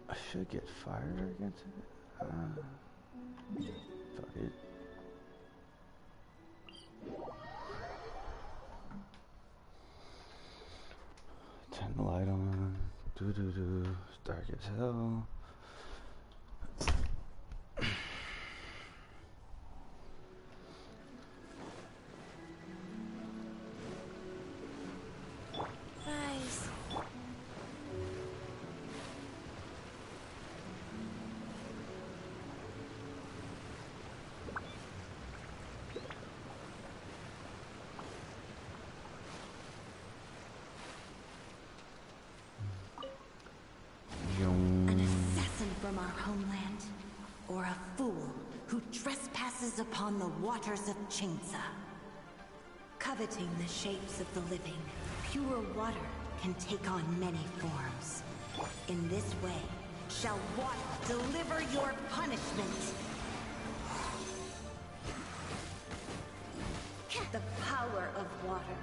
I should get fire against it. Fuck it. Turn the light on. Doo doo doo. It's dark as hell. From our homeland, or a fool who trespasses upon the waters of Chingsa. Coveting the shapes of the living, pure water can take on many forms. In this way, shall water deliver your punishment. The power of water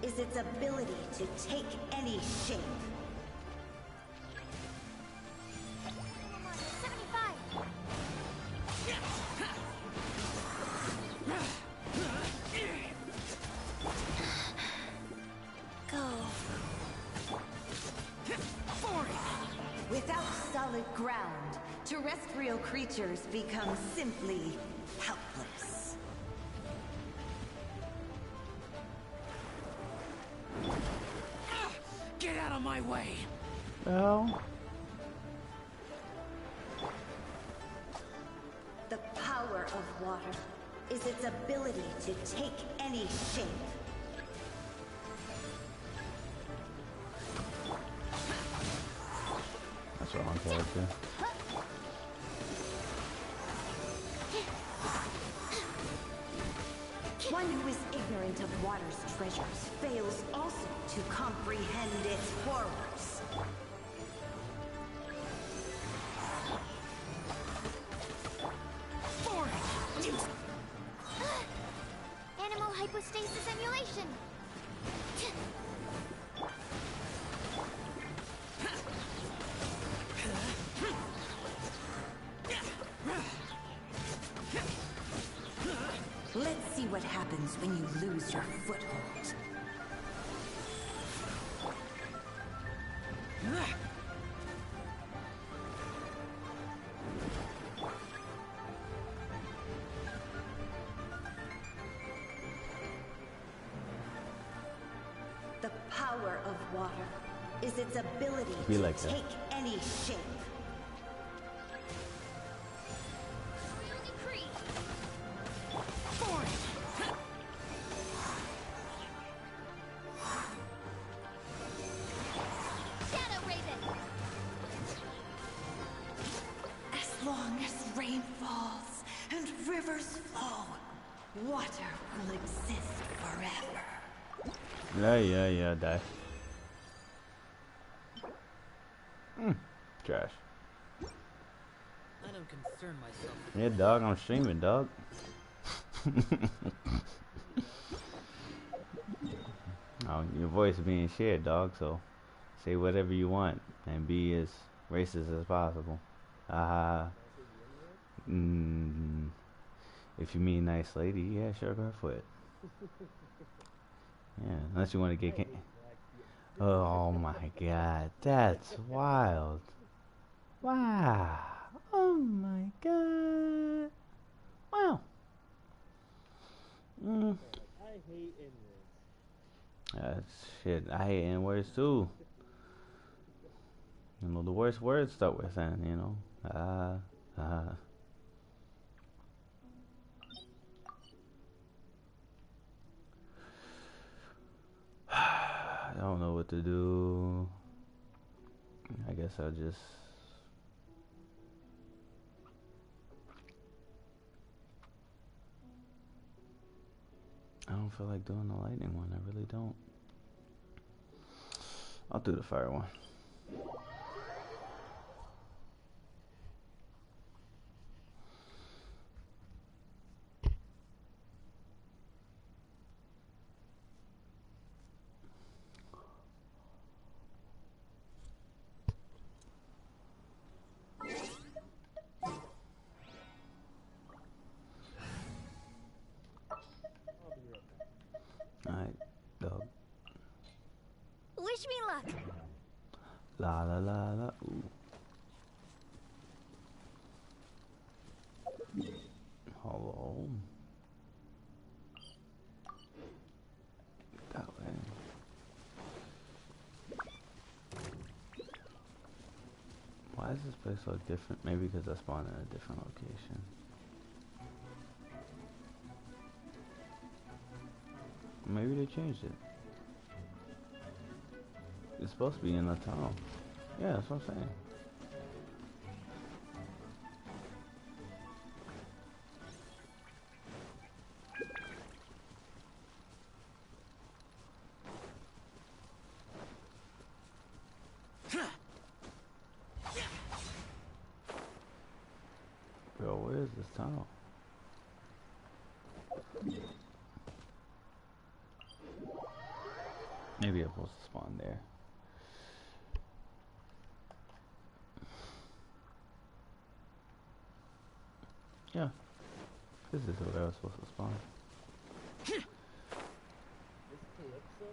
is its ability to take any shape. Ground, terrestrial creatures become simply helpless. Get out of my way! Well, the power of water is its ability to take any shape. wrong character. One who is ignorant of water's treasures fails also to comprehend its horrors. Animal hypostasis emulation. Let's see what happens when you lose your foothold. The power of water is its ability to take any shape. As long as rain falls and rivers flow, water will exist forever. Yeah, die. Trash. I don't concern myself. Yeah, dog, I'm streaming, dog. Oh, your voice is being shared, dog, so say whatever you want and be as racist as possible. If you mean nice lady, yeah, sure, go for it. Yeah, unless you want to get... Oh my god, that's wild. Wow. Oh my god. Wow. I hate N-words. Shit, I hate N-words too. You know, the worst words start with N, you know. I don't know what to do. I guess I'll just... I don't feel like doing the lightning one. I really don't. I'll do the fire one. La la la la. Ooh. Hello. That way. Why is this place so different? Maybe because I spawned in a different location. Maybe they changed it. It's supposed to be in the tunnel. Yeah, that's what I'm saying. Bro, where is this tunnel? Maybe I'm supposed to spawn there. Yeah, this is where I was supposed to spawn. This Calypso?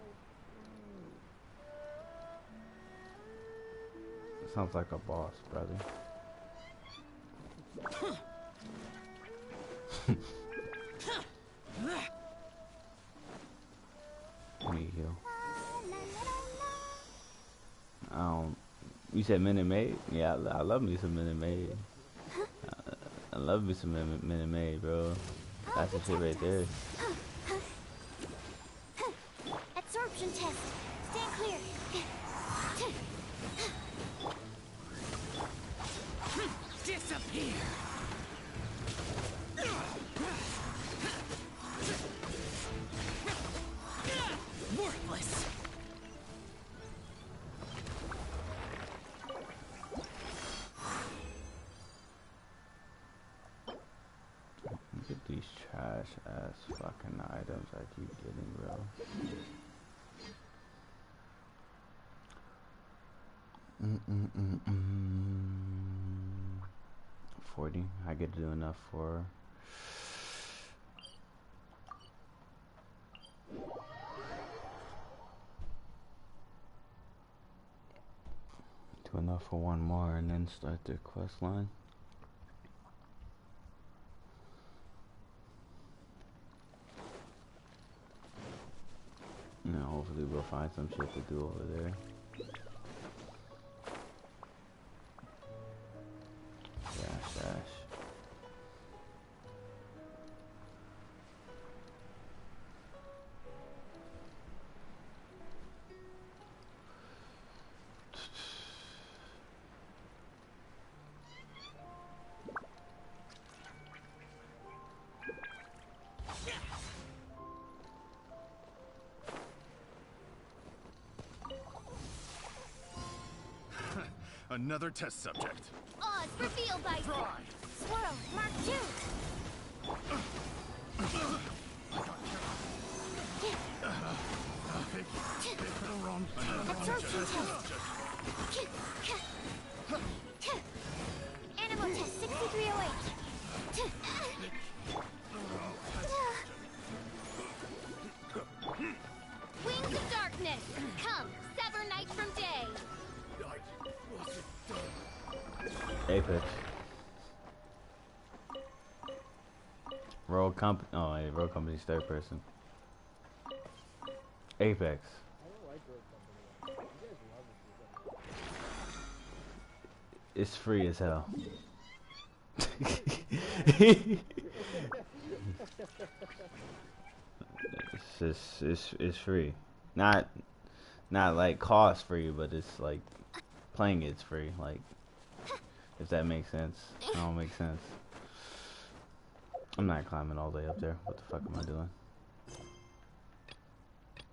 Sounds like a boss, brother. Me heal. You said Minute Maid? Yeah, I love me some Minute Maid. I love me some Minute Maid, bro. That's the shit right there. Absorption test. Stand clear. Disappear. Worthless. Look at these trash ass fucking items I keep getting, bro. 40. I get to do enough for. Do enough for one more and then start the quest line. Now hopefully we'll find some shit to do over there. Dash. Another test subject. Odds revealed by Swirl, Mark 2. Absorption test. Animal test 6308. Wings of darkness. Come, sever night from day. Apex. Road Company. Oh, hey, Road Company's third person. Apex. I don't like Road Company. You guys love it. It's free as hell. it's free. Not like cost free, but it's like playing it's free. Like, if that makes sense. That don't make sense. I'm not climbing all the way up there. What the fuck am I doing? It's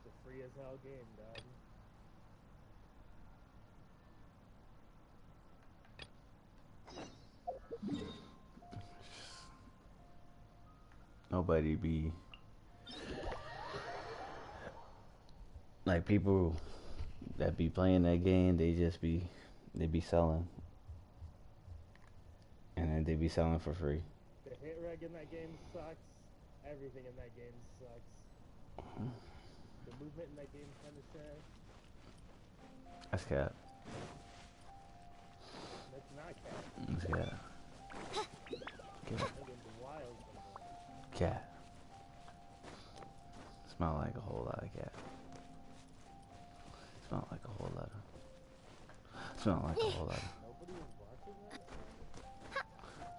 a free as hell game, dog. Nobody be like, people that be playing that game, they be selling, and then they be selling for free. The hit reg in that game sucks. Everything in that game sucks. The movement in that game kind of sad. That's cap. Let's get it. Cat. Cat. Smell like a whole lot of cat. Smell like a whole lot of. Smell like a whole lot of.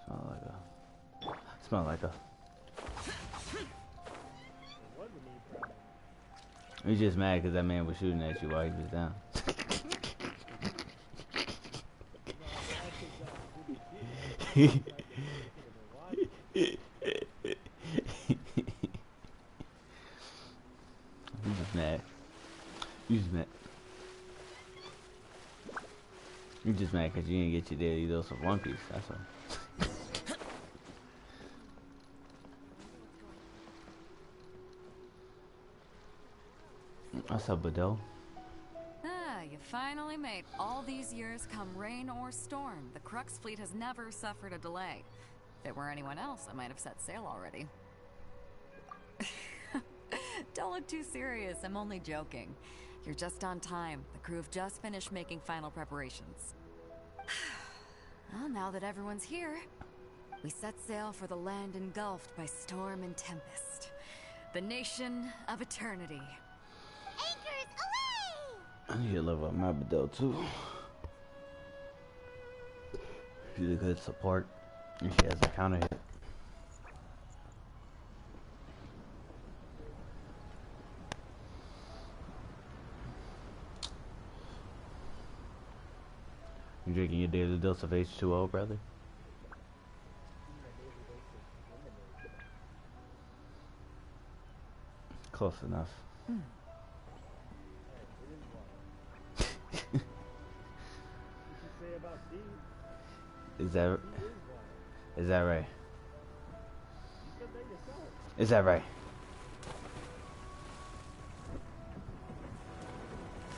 Smell like a. Smell like a. You just mad because that man was shooting at you while he was down. You just mad. You just mad. You just mad because you didn't get your daily dose of One Piece. That's all. What's up, Bado? Ah, you finally made all these years come rain or storm. The Crux fleet has never suffered a delay. If it were anyone else, I might have set sail already. Don't look too serious, I'm only joking. You're just on time. The crew have just finished making final preparations. Well, now that everyone's here, we set sail for the land engulfed by storm and tempest. The nation of eternity. Anchors away! I need to level up my Bado too. She's a good support, and she has a counter hit. You drinking your daily dose of H2O, brother? Close enough. Is that right? Is that right?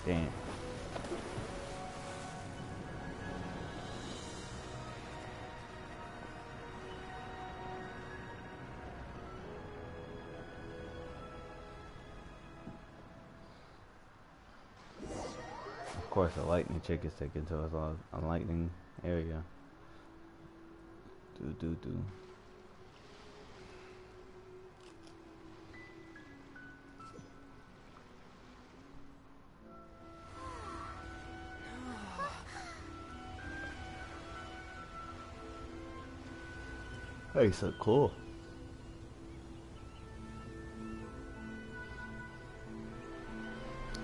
Damn. Of course, a lightning chick is taken to us on a lightning area. Do. Hey, so cool.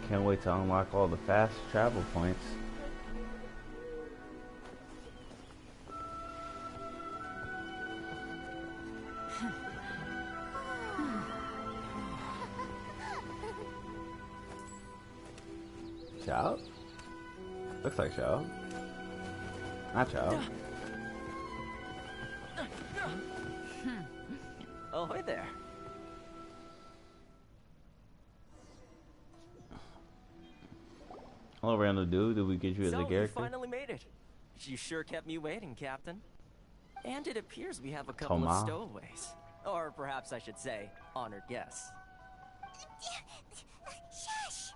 Can't wait to unlock all the fast travel points. Child? Looks like child. Not child. Oh, hi there. Hello, random dude. Did we get you as a So, character? you finally made it. You sure kept me waiting, Captain. And it appears we have a couple Toma. of stowaways. Or perhaps I should say, honored guests. Shush!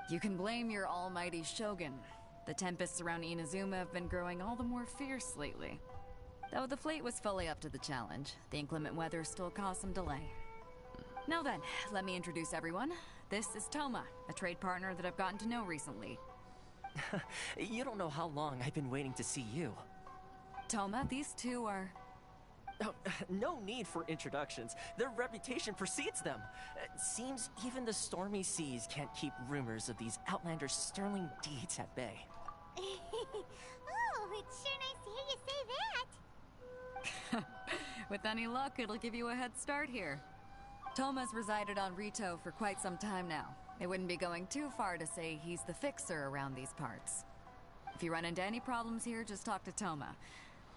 You can blame your almighty Shogun. The tempests around Inazuma have been growing all the more fierce lately. Though the fleet was fully up to the challenge, the inclement weather still caused some delay. Now then, let me introduce everyone. This is Toma, a trade partner that I've gotten to know recently. You don't know how long I've been waiting to see you. Toma, these two are... Oh, no need for introductions. Their reputation precedes them. It seems even the stormy seas can't keep rumors of these outlanders' sterling deeds at bay. Oh, it's sure nice to hear you say that. With any luck, it'll give you a head start here. Toma's resided on Rito for quite some time now. It wouldn't be going too far to say he's the fixer around these parts. If you run into any problems here, just talk to Toma.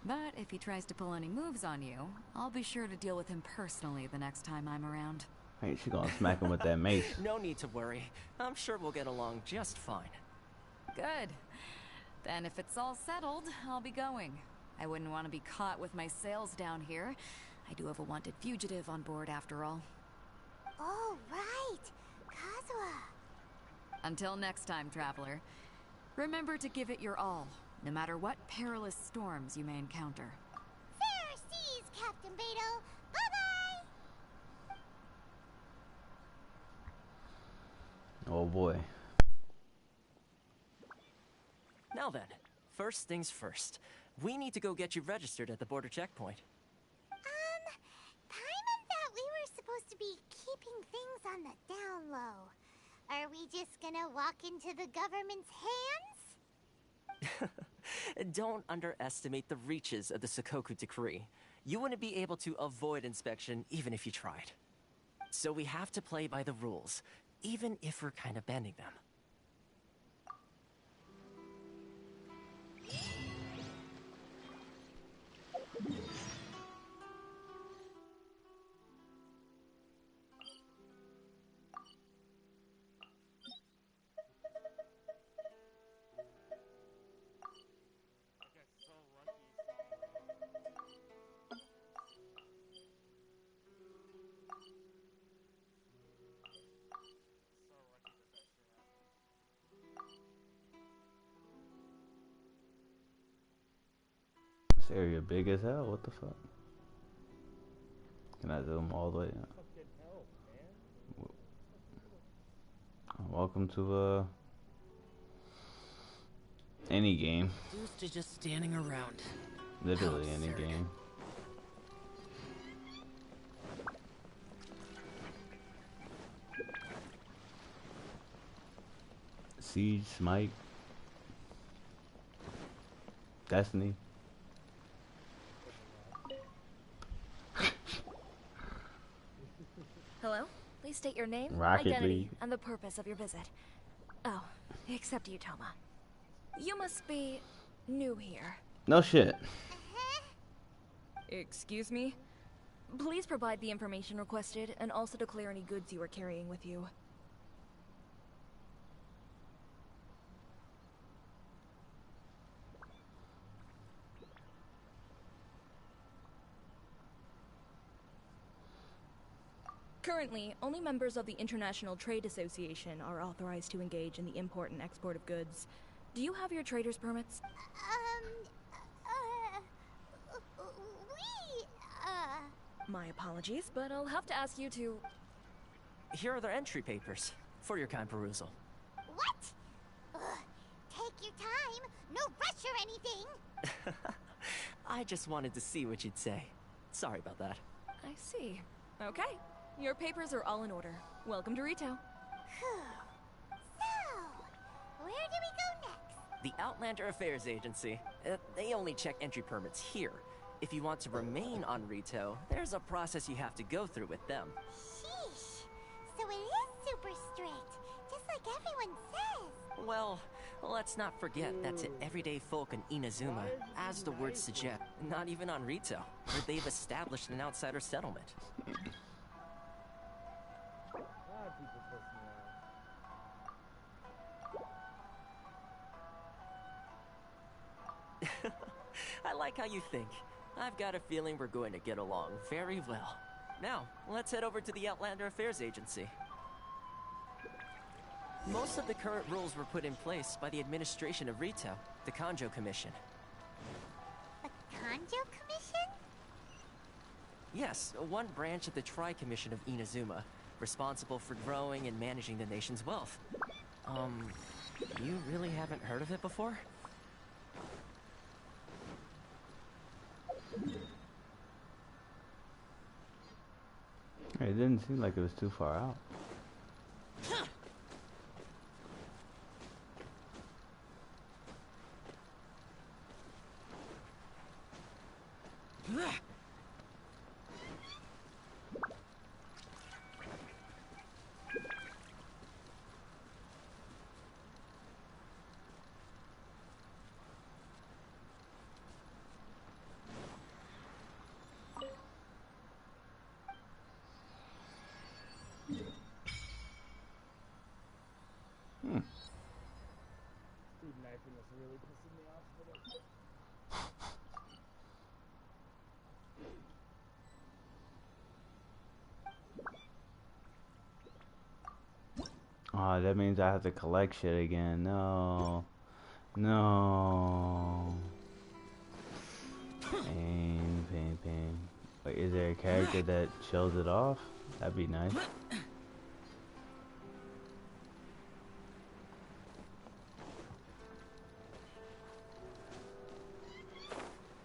But if he tries to pull any moves on you, I'll be sure to deal with him personally the next time I'm around. Hey, she gonna smack him with that mace. No need to worry. I'm sure we'll get along just fine. Good. Then if it's all settled, I'll be going. I wouldn't want to be caught with my sails down here. I do have a wanted fugitive on board after all. Oh, right. Kazuha. Until next time, traveler. Remember to give it your all. no matter what perilous storms you may encounter. Fair seas, Captain Beto. Bye-bye! Oh boy. Now then, first things first. We need to go get you registered at the border checkpoint. Paimon thought we were supposed to be keeping things on the down low. Are we just gonna walk into the government's hands? Don't underestimate the reaches of the Sakoku Decree. You wouldn't be able to avoid inspection even if you tried. So we have to play by the rules, even if we're kind of bending them. This area big as hell. What the fuck? Can I zoom all the way out? Fucking hell, man. Welcome to any game. Used to just standing around. Literally How any absurd. game. Siege, Smite, Destiny. Hello? Please state your name, Rocket identity, League. and the purpose of your visit. Oh, except you, Toma. You must be new here. No shit. Excuse me? Please provide the information requested and also declare any goods you are carrying with you. Currently, only members of the International Trade Association are authorized to engage in the import and export of goods. Do you have your trader's permits? My apologies, but I'll have to ask you to... Here are their entry papers for your kind perusal. What? Ugh, take your time. No rush or anything. I just wanted to see what you'd say. Sorry about that. I see. Okay. Your papers are all in order. Welcome to Rito. So, where do we go next? The Outlander Affairs Agency. They only check entry permits here. If you want to remain on Rito, there's a process you have to go through with them. Sheesh. So it is super strict, just like everyone says. Well, let's not forget that to everyday folk in Inazuma, as the words suggest, not even on Rito, where they've established an outsider settlement. People piss me off. I like how you think. I've got a feeling we're going to get along very well. Now, let's head over to the Outlander Affairs Agency. Most of the current rules were put in place by the administration of Rito, the Kanjo Commission. The Kanjo Commission? Yes, one branch of the Tri-Commission of Inazuma, responsible for growing and managing the nation's wealth. You really haven't heard of it before? It didn't seem like it was too far out. Food knifing is really pissing me off today. Oh, that means I have to collect shit again. No. No. Pain. Wait, is there a character that shows it off? That'd be nice.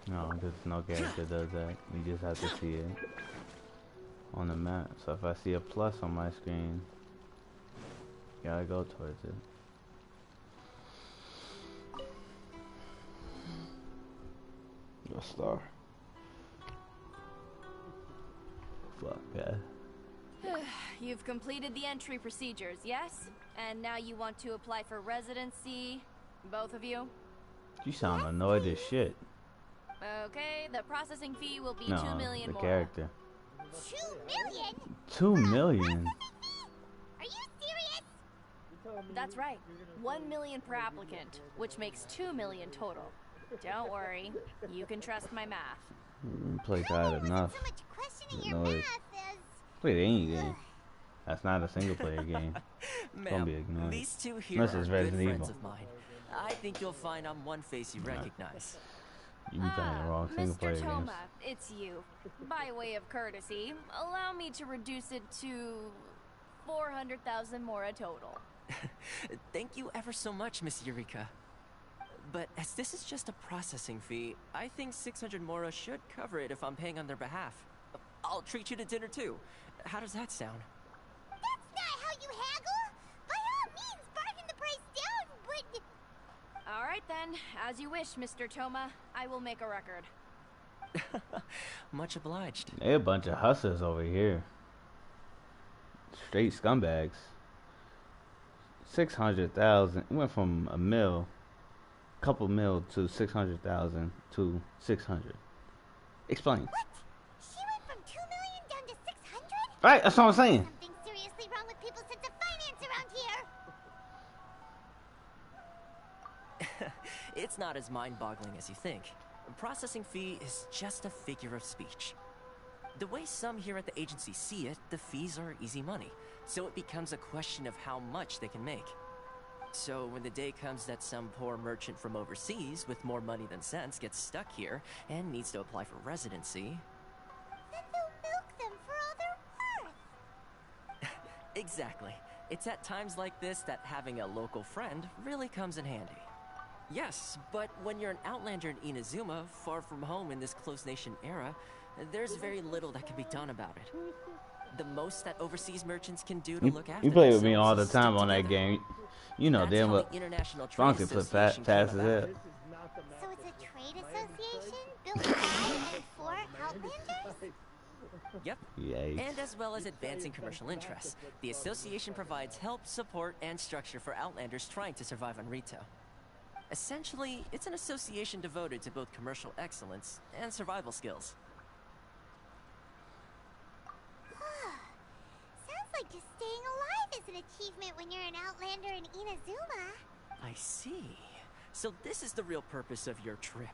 No, because no character does that. You just have to see it on the map. So if I see a plus on my screen, gotta go towards it. A star. Fuck that. You've completed the entry procedures, yes? And now you want to apply for residency, both of you? You sound annoyed as shit. Okay, the processing fee will be No, 2 million the more. character. 2 million? 2 million? Are you serious? That's right. 1 million per applicant, which makes 2 million total. Don't worry, you can trust my math. Place I had enough. So much questioning your math is... Play any game. That's not a single player game. Don't be ignored. These two here Unless are it's good Resident friends Evil. of mine. I think you'll find I'm one face you recognize. You be playing the wrong single player Mr. games. Toma, it's you. By way of courtesy, allow me to reduce it to 400,000 mora total. Thank you ever so much, Miss Eureka. But as this is just a processing fee, I think 600 mora should cover it if I'm paying on their behalf. I'll treat you to dinner too. How does that sound? That's not how you haggle! By all means, bargain the price down, but... Alright then, as you wish, Mr. Toma. I will make a record. Much obliged. They a bunch of hustlers over here. Straight scumbags. 600,000. It went from a couple mil to 600,000 to 600. Explain. What? She went from 2 million down to 600? Right, that's what I'm saying. Something seriously wrong with people's sense of finance around here. It's not as mind-boggling as you think. A processing fee is just a figure of speech. The way some here at the agency see it, the fees are easy money, so it becomes a question of how much they can make. So when the day comes that some poor merchant from overseas with more money than sense gets stuck here and needs to apply for residency... Then they'll milk them for all they're worth. Exactly. It's at times like this that having a local friend really comes in handy. Yes, but when you're an outlander in Inazuma, far from home in this closed nation era, there's very little that can be done about it. The most that overseas merchants can do to look after You play with me themselves all the is stick time on that together. game. You know That's damn how well. the International Trade Strong can flip Association fast came as about. hell. So it's a trade association built by and for Outlanders? Yep. Yikes. And as well as advancing commercial interests, the association provides help, support, and structure for Outlanders trying to survive on Rito. Essentially, it's an association devoted to both commercial excellence and survival skills. Sounds like just staying alive is an achievement when you're an Outlander in Inazuma. I see. So this is the real purpose of your trip.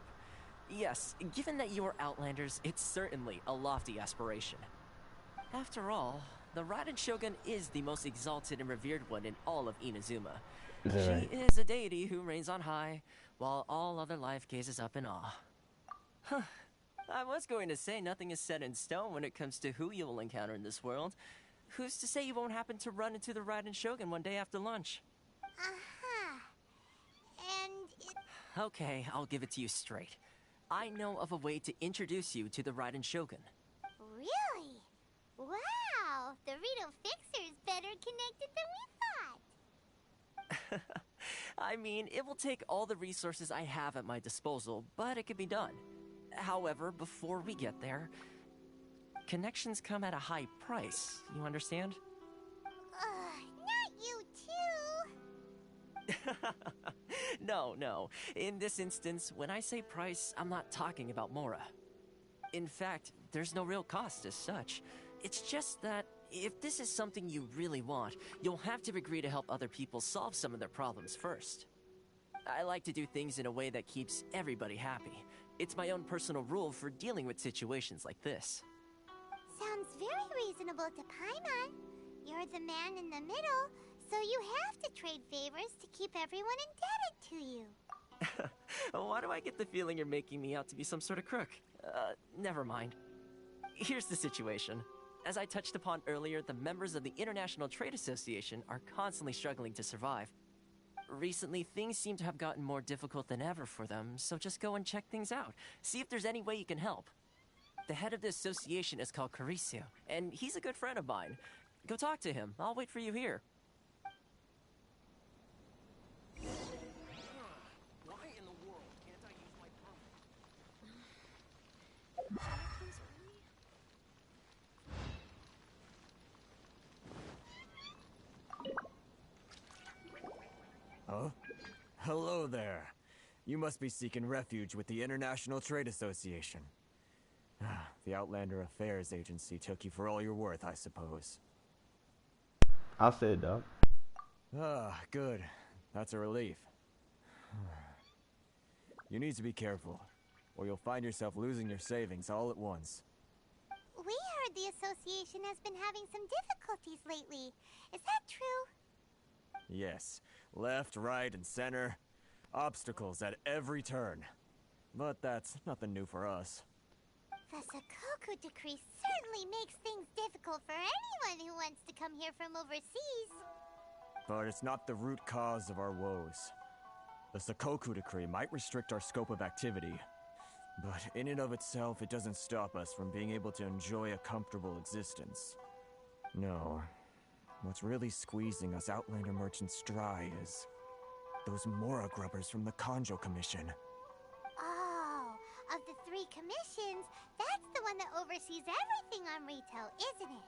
Yes, given that you are Outlanders, it's certainly a lofty aspiration. After all, the Raiden Shogun is the most exalted and revered one in all of Inazuma. Right. She is a deity who reigns on high, while all other life gazes up in awe. Huh. I was going to say nothing is set in stone when it comes to who you will encounter in this world. Who's to say you won't happen to run into the Raiden Shogun one day after lunch? Uh-huh. And it... Okay, I'll give it to you straight. I know of a way to introduce you to the Raiden Shogun. Really? Wow! The Rito Fixer's better connected than we thought. I mean, it will take all the resources I have at my disposal, but it can be done. However, before we get there, connections come at a high price, you understand? Not you too. No. In this instance, when I say price, I'm not talking about Mora. In fact, there's no real cost as such. It's just that if this is something you really want, you'll have to agree to help other people solve some of their problems first. I like to do things in a way that keeps everybody happy. It's my own personal rule for dealing with situations like this. Sounds very reasonable to Paimon. You're the man in the middle, so you have to trade favors to keep everyone indebted to you. Why do I get the feeling you're making me out to be some sort of crook? Never mind. Here's the situation. As I touched upon earlier, the members of the International Trade Association are constantly struggling to survive. Recently, things seem to have gotten more difficult than ever for them, so just go and check things out. See if there's any way you can help. The head of the association is called Caricio, and he's a good friend of mine. Go talk to him. I'll wait for you here. Why in the world can't I use my permit? Huh? Hello there. You must be seeking refuge with the International Trade Association. The Outlander Affairs Agency took you for all you're worth, I suppose. I'll say it, dog. Good. That's a relief. You need to be careful, or you'll find yourself losing your savings all at once. We heard the association has been having some difficulties lately. Is that true? Yes. Left, right, and center. Obstacles at every turn. But that's nothing new for us. The Sakoku decree certainly makes things difficult for anyone who wants to come here from overseas. But it's not the root cause of our woes. The Sakoku decree might restrict our scope of activity, but in and of itself, it doesn't stop us from being able to enjoy a comfortable existence. No. What's really squeezing us Outlander merchants dry is those Mora grubbers from the Kanjo Commission. Oh, of the 3 commissions, that's the one that oversees everything on retail, isn't it?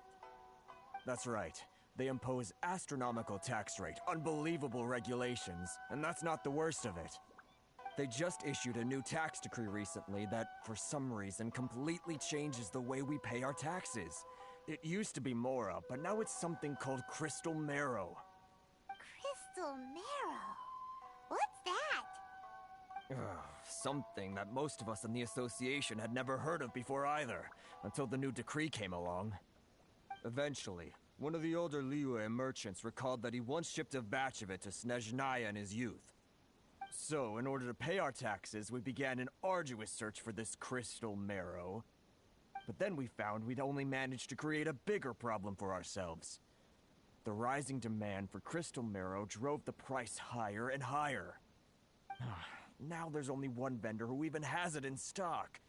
That's right. They impose astronomical tax rate, unbelievable regulations, and that's not the worst of it. They just issued a new tax decree recently that, for some reason, completely changes the way we pay our taxes. It used to be Mora, but now it's something called Crystal Marrow. Crystal Marrow? What's that? Something that most of us in the association had never heard of before either, until the new decree came along. Eventually, one of the older Liyue merchants recalled that he once shipped a batch of it to Snezhnaya in his youth. So, in order to pay our taxes, we began an arduous search for this Crystal Marrow. But then we found we'd only managed to create a bigger problem for ourselves. The rising demand for Crystal Marrow drove the price higher and higher. Now there's only one vendor who even has it in stock.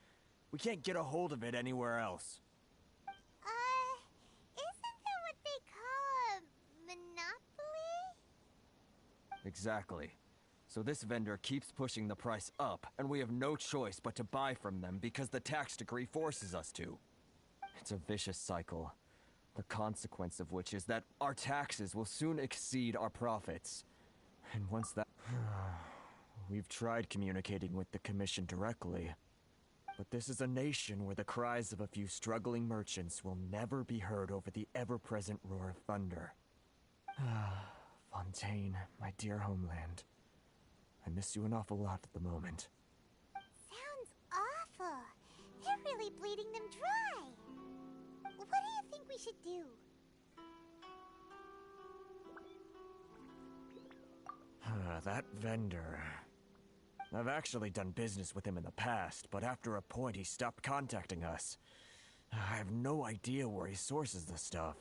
We can't get a hold of it anywhere else. Isn't that what they call a monopoly? Exactly. So this vendor keeps pushing the price up, and we have no choice but to buy from them because the tax decree forces us to. It's a vicious cycle, the consequence of which is that our taxes will soon exceed our profits. And once that... We've tried communicating with the Commission directly, but this is a nation where the cries of a few struggling merchants will never be heard over the ever-present roar of thunder. Fontaine, my dear homeland. I miss you an awful lot at the moment. Sounds awful. They're really bleeding them dry. What do you think we should do? That vendor... I've actually done business with him in the past, but after a point he stopped contacting us. I have no idea where he sources the stuff.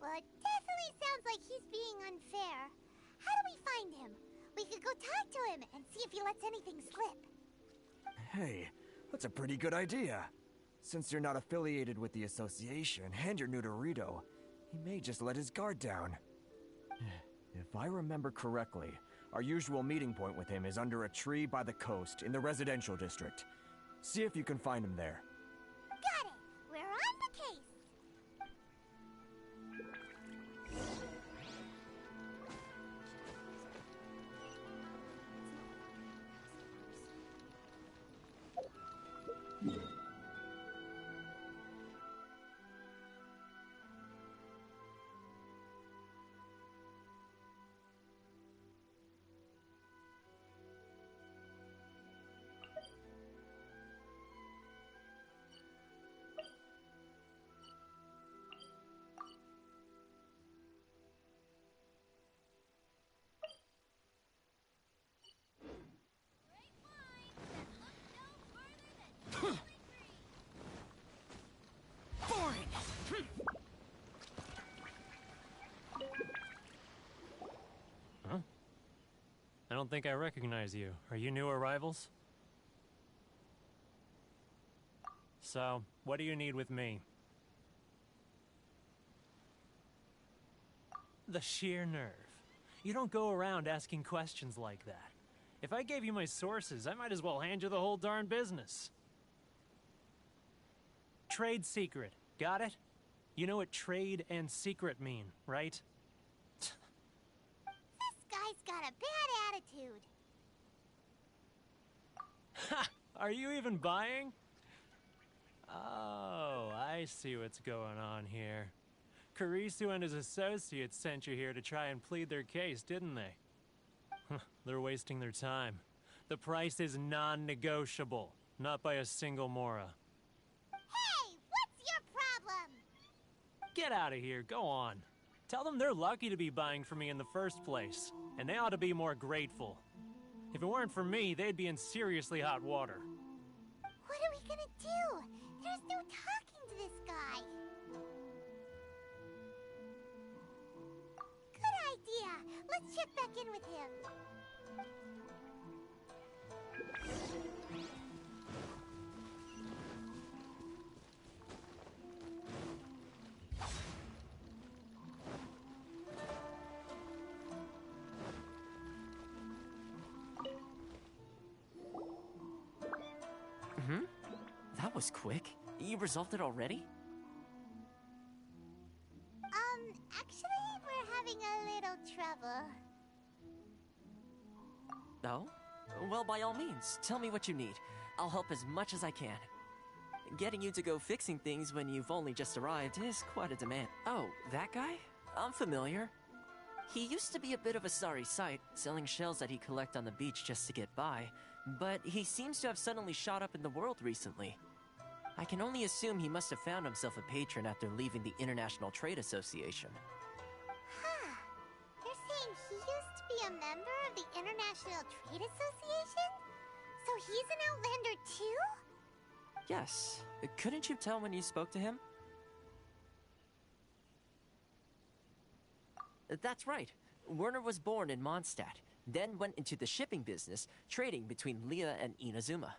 Well, it definitely sounds like he's being unfair. How do we find him? We could go talk to him and see if he lets anything slip. Hey, that's a pretty good idea. Since you're not affiliated with the association and you're new to Rito, he may just let his guard down. If I remember correctly, our usual meeting point with him is under a tree by the coast in the residential district. See if you can find him there. Got it! We're on the case! don't think I recognize you. Are you new arrivals? So, what do you need with me? The sheer nerve. You don't go around asking questions like that. If I gave you my sources, I might as well hand you the whole darn business. Trade secret. Got it? You know what trade and secret mean, right? This guy's got a bad attitude. Ha! Are you even buying? Oh, I see what's going on here. Karisu and his associates sent you here to try and plead their case, didn't they? They're wasting their time. The price is non-negotiable, not by a single Mora. Hey, what's your problem? Get out of here, go on. Tell them they're lucky to be buying from me in the first place, and they ought to be more grateful. If it weren't for me, they'd be in seriously hot water. What are we gonna do? There's no talking to this guy. Good idea. Let's check back in with him. That was quick. You resolved it already? Actually, we're having a little trouble. Oh? Well, by all means, tell me what you need. I'll help as much as I can. Getting you to go fixing things when you've only just arrived is quite a demand. Oh, that guy? I'm familiar. He used to be a bit of a sorry sight, selling shells that he collect on the beach just to get by, but he seems to have suddenly shot up in the world recently. I can only assume he must have found himself a patron after leaving the International Trade Association. Huh. You're saying he used to be a member of the International Trade Association? So he's an Outlander too? Yes. Couldn't you tell when you spoke to him? That's right. Werner was born in Mondstadt, then went into the shipping business, trading between Leah and Inazuma.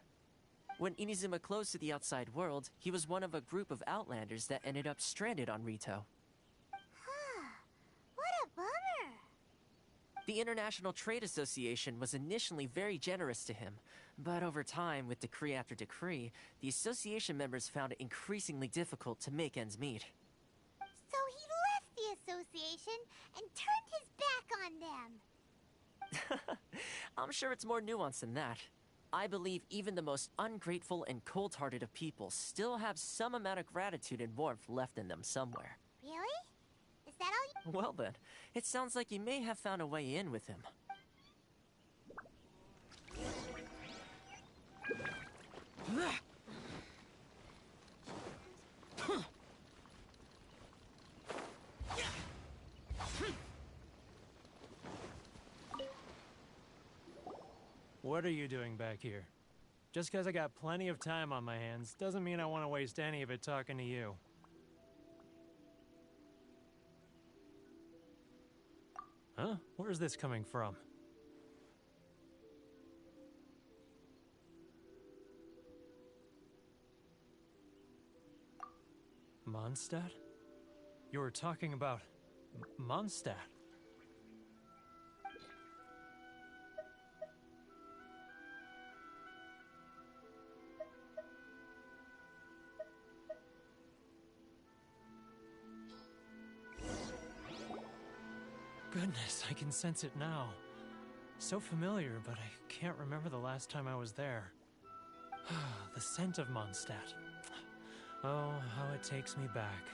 When Inazuma closed to the outside world, he was one of a group of Outlanders that ended up stranded on Rito. Huh. What a bummer. The International Trade Association was initially very generous to him, but over time, with decree after decree, the association members found it increasingly difficult to make ends meet. So he left the association and turned his back on them. I'm sure it's more nuanced than that. I believe even the most ungrateful and cold-hearted of people still have some amount of gratitude and warmth left in them somewhere. Really? Is that all you... Well then, it sounds like you may have found a way in with him. What are you doing back here? Just because I got plenty of time on my hands doesn't mean I want to waste any of it talking to you. Huh? Where's this coming from? Mondstadt? You were talking about Mondstadt. Goodness, I can sense it now. So familiar, but I can't remember the last time I was there. The scent of Mondstadt. Oh, how it takes me back.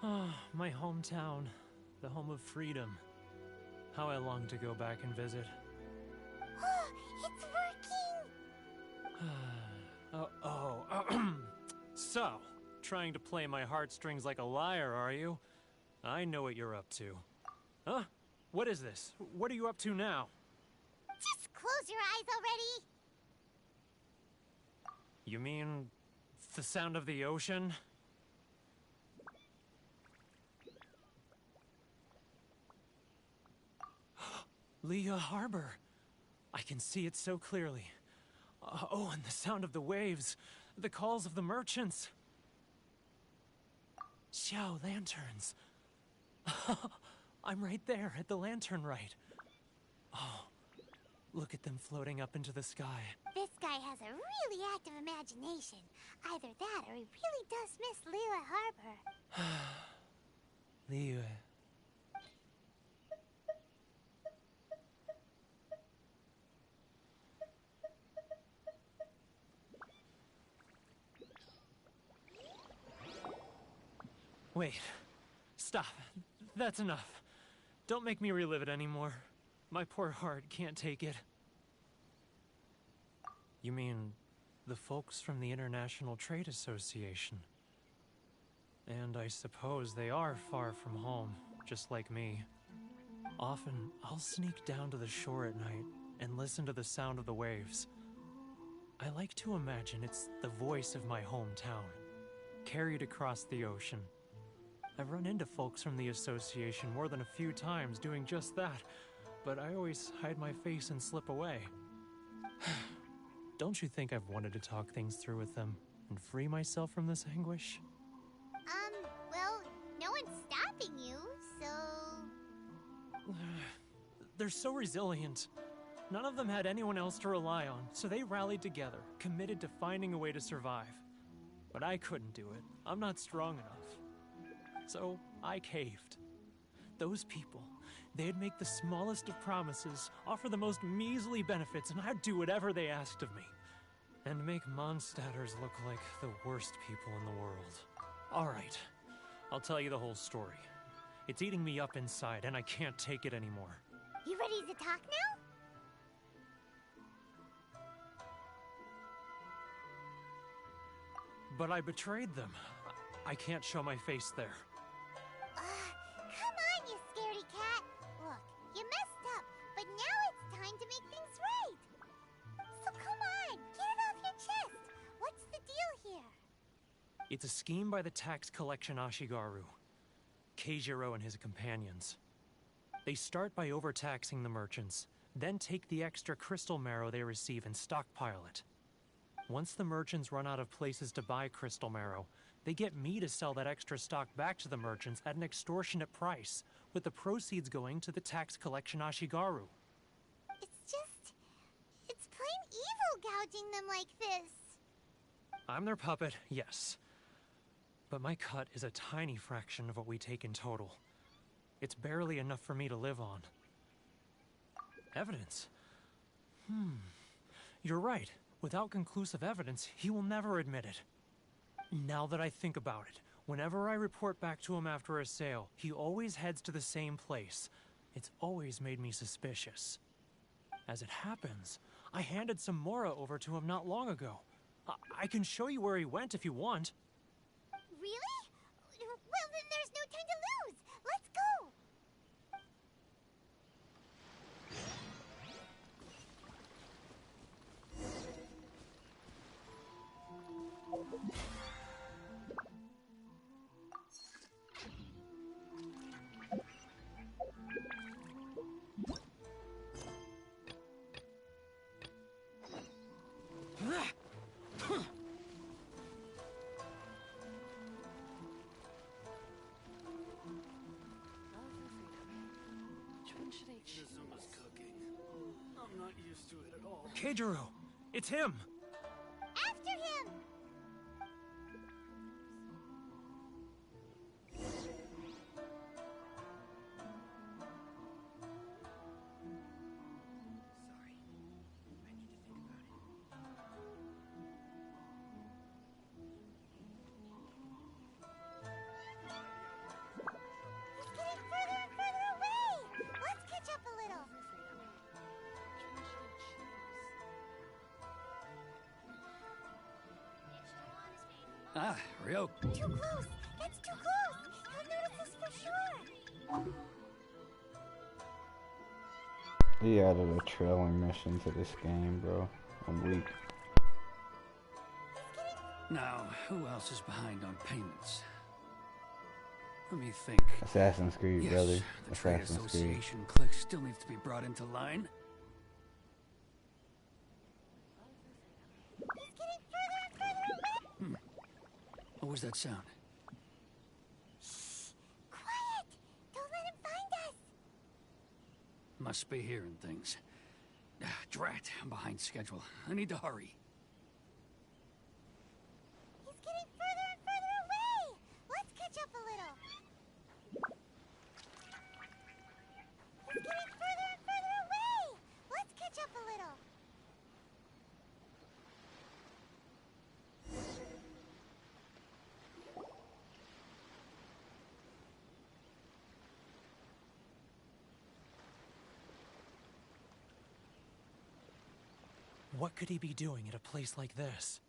Oh, my hometown, the home of freedom. How I long to go back and visit. It's working! So, trying to play my heartstrings like a liar, are you? I know what you're up to. Huh? What is this? What are you up to now? Just close your eyes already! You mean the sound of the ocean? Leah Harbor. I can see it so clearly. Oh, and the sound of the waves. The calls of the merchants. Xiao lanterns. I'm right there at the lantern right. Oh, look at them floating up into the sky. This guy has a really active imagination. Either that or he really does miss Liyue Harbor. Liyue. Wait. Stop. That's enough. Don't make me relive it anymore. My poor heart can't take it. You mean the folks from the International Trade Association? And I suppose they are far from home, just like me. Often, I'll sneak down to the shore at night and listen to the sound of the waves. I like to imagine it's the voice of my hometown, carried across the ocean. I've run into folks from the association more than a few times doing just that, but I always hide my face and slip away. Don't you think I've wanted to talk things through with them and free myself from this anguish? Well, no one's stopping you, so... They're so resilient. None of them had anyone else to rely on, so they rallied together, committed to finding a way to survive. But I couldn't do it. I'm not strong enough. So I caved. Those people, they'd make the smallest of promises, offer the most measly benefits, and I'd do whatever they asked of me. And make Mondstadters look like the worst people in the world. All right, I'll tell you the whole story. It's eating me up inside, and I can't take it anymore. You ready to talk now? But I betrayed them. I can't show my face there. Come on, you scaredy cat. Look, you messed up, but now it's time to make things right. So come on, get it off your chest. What's the deal here? It's a scheme by the tax collection Ashigaru, Keijiro and his companions. They start by overtaxing the merchants, then take the extra crystal marrow they receive and stockpile it. Once the merchants run out of places to buy crystal marrow, they get me to sell that extra stock back to the merchants at an extortionate price, with the proceeds going to the tax collection Ashigaru. It's plain evil gouging them like this. I'm their puppet, yes. But my cut is a tiny fraction of what we take in total. It's barely enough for me to live on. Evidence? You're right. Without conclusive evidence, he will never admit it. Now that I think about it, whenever I report back to him after a sale, he always heads to the same place. It's always made me suspicious. As it happens, I handed some Mora over to him not long ago. I can show you where he went if you want. Really? Well, then there's no time to lose. Let's go. Nizuma's cooking. I'm not used to it at all. Keijiro! It's him! After him! Sorry. I need to think about it. He's getting further and further away! Let's catch up a little. Ah, Ryo. Too close! That's too close! He'll notice us for sure! He added a trailing mission to this game, bro. I'm weak. Now, who else is behind on payments? Let me think. Assassin's Creed, Yes, brother. the Trade Assassin's Creed. Association clique still needs to be brought into line. He's getting further and further away! What was that sound? Shh! Quiet! Don't let him find us! Must be hearing things. Drat, I'm behind schedule. I need to hurry. He's getting further and further away! Let's catch up a little. He's getting further and further away! Let's catch up a little. What could he be doing at a place like this?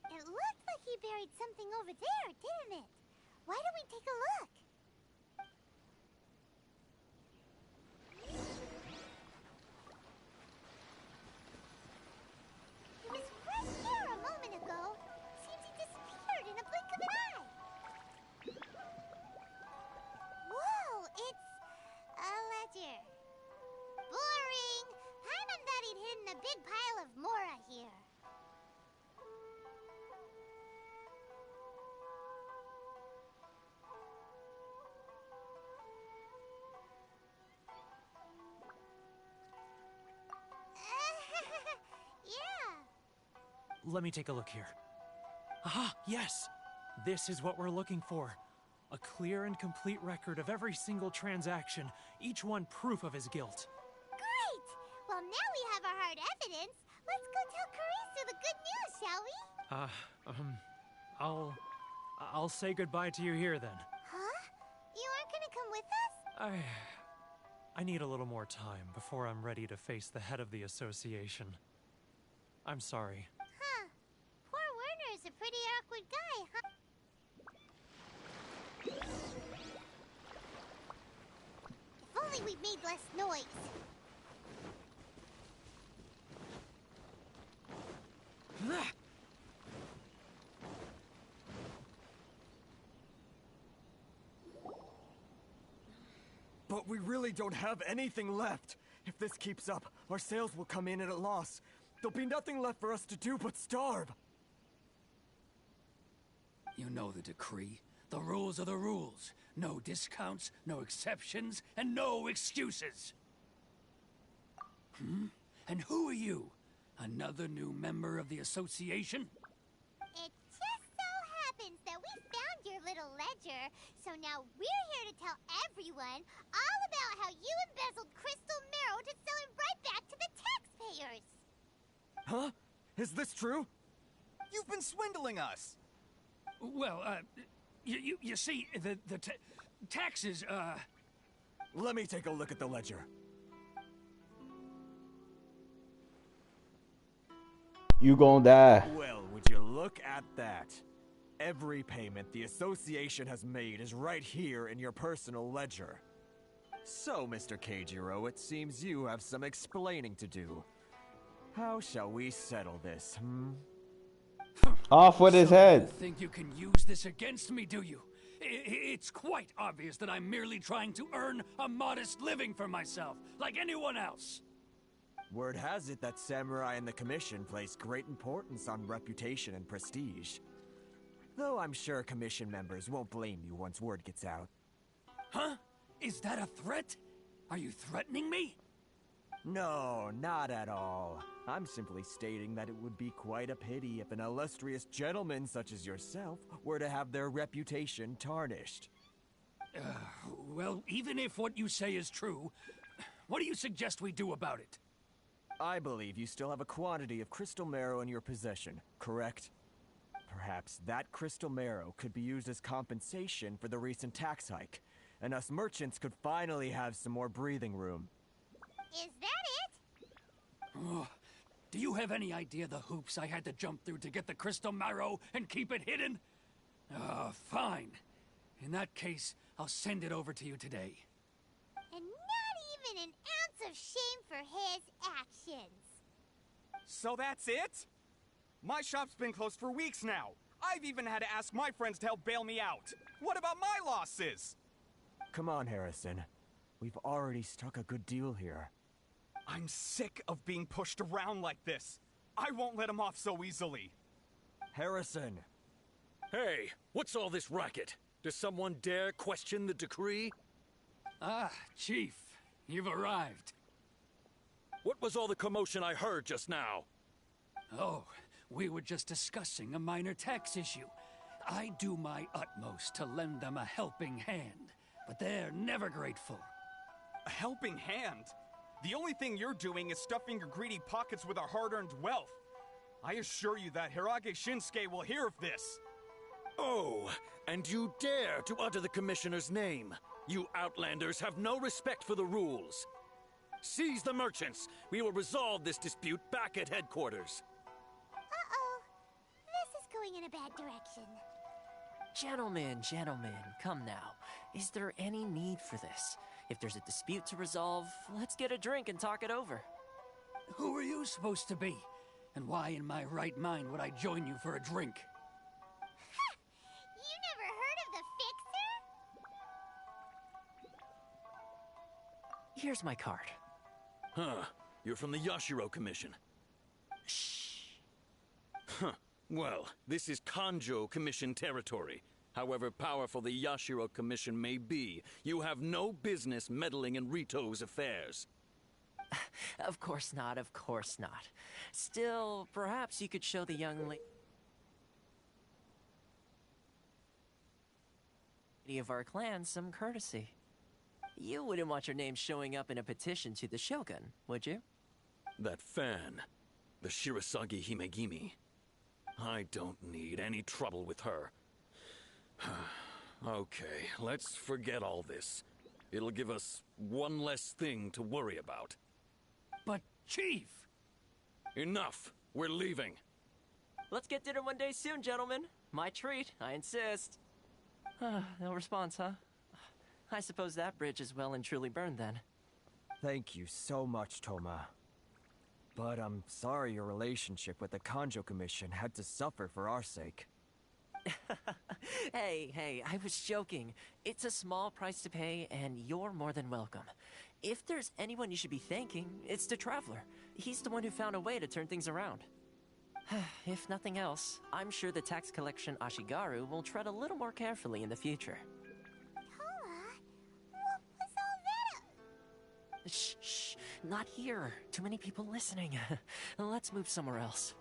It looked like he buried something over there, didn't it? Why don't we take a look? He was right here a moment ago. Seems he disappeared in a blink of an eye. Whoa, it's a ledger. Boring. Paimon thought he'd hidden a big pile of Mora here. Yeah. Let me take a look here. Aha, yes! This is what we're looking for. A clear and complete record of every single transaction, each one proof of his guilt. Great! Well, now we have our hard evidence. Let's go tell Karisu the good news, shall we? I'll say goodbye to you here then. Huh? You aren't gonna come with us? I need a little more time before I'm ready to face the head of the association. I'm sorry. Huh. Poor Werner's a pretty awkward guy, huh? If only we'd made less noise. But we really don't have anything left. If this keeps up, our sales will come in at a loss. There'll be nothing left for us to do but starve. You know the decree. The rules are the rules. No discounts, no exceptions, and no excuses. And who are you? Another new member of the association? It just so happens that we found your little ledger, so now we're here to tell everyone all about how you embezzled crystal marrow to sell it right back to the taxpayers. Huh? Is this true? You've been swindling us! Well, you see, the taxes, Let me take a look at the ledger. You gonna die. Well, would you look at that? Every payment the association has made is right here in your personal ledger. So, Mr. Keijiro, it seems you have some explaining to do. How shall we settle this, Off with his head. You think you can use this against me, do you? It's quite obvious that I'm merely trying to earn a modest living for myself, like anyone else. Word has it that Samurai and the Commission place great importance on reputation and prestige. Though I'm sure Commission members won't blame you once word gets out. Huh? Is that a threat? Are you threatening me? No, not at all. I'm simply stating that it would be quite a pity if an illustrious gentleman such as yourself were to have their reputation tarnished. Well, even if what you say is true, what do you suggest we do about it? I believe you still have a quantity of crystal marrow in your possession, correct? Perhaps that crystal marrow could be used as compensation for the recent tax hike, and us merchants could finally have some more breathing room. Is that it? Oh, do you have any idea the hoops I had to jump through to get the crystal marrow and keep it hidden? Fine. In that case, I'll send it over to you today. And not even an ounce of shame for his actions. So that's it? My shop's been closed for weeks now. I've even had to ask my friends to help bail me out. What about my losses? Come on, Harrison. We've already struck a good deal here. I'm sick of being pushed around like this. I won't let him off so easily. Harrison! Hey, what's all this racket? Does someone dare question the decree? Ah, Chief, you've arrived. What was all the commotion I heard just now? Oh, we were just discussing a minor tax issue. I do my utmost to lend them a helping hand, but they're never grateful. A helping hand? The only thing you're doing is stuffing your greedy pockets with our hard-earned wealth. I assure you that Hirage Shinsuke will hear of this. Oh, and you dare to utter the Commissioner's name. You Outlanders have no respect for the rules. Seize the merchants. We will resolve this dispute back at headquarters. Uh-oh. This is going in a bad direction. Gentlemen, come now. Is there any need for this? If there's a dispute to resolve, let's get a drink and talk it over. Who are you supposed to be? And why in my right mind would I join you for a drink? You never heard of the Fixer? Here's my card. Huh. You're from the Yashiro Commission. Shh. Huh. Well, this is Kanjo Commission territory. However powerful the Yashiro Commission may be, you have no business meddling in Rito's affairs. Of course not, of course not. Still, perhaps you could show the young lady of our clan some courtesy. You wouldn't want your name showing up in a petition to the Shogun, would you? That fan, the Shirasagi Himegimi. I don't need any trouble with her. Okay, let's forget all this. It'll give us one less thing to worry about. But, Chief! Enough! We're leaving. Let's get dinner one day soon, gentlemen. My treat, I insist. No response, huh? I suppose that bridge is well and truly burned then. Thank you so much, Toma. But I'm sorry your relationship with the Kanjo Commission had to suffer for our sake. Hey, I was joking. It's a small price to pay, and you're more than welcome. If there's anyone you should be thanking, it's the Traveler. He's the one who found a way to turn things around. If nothing else, I'm sure the tax collection Ashigaru will tread a little more carefully in the future. Toma, what was all that? Shh, not here. Too many people listening. Let's move somewhere else.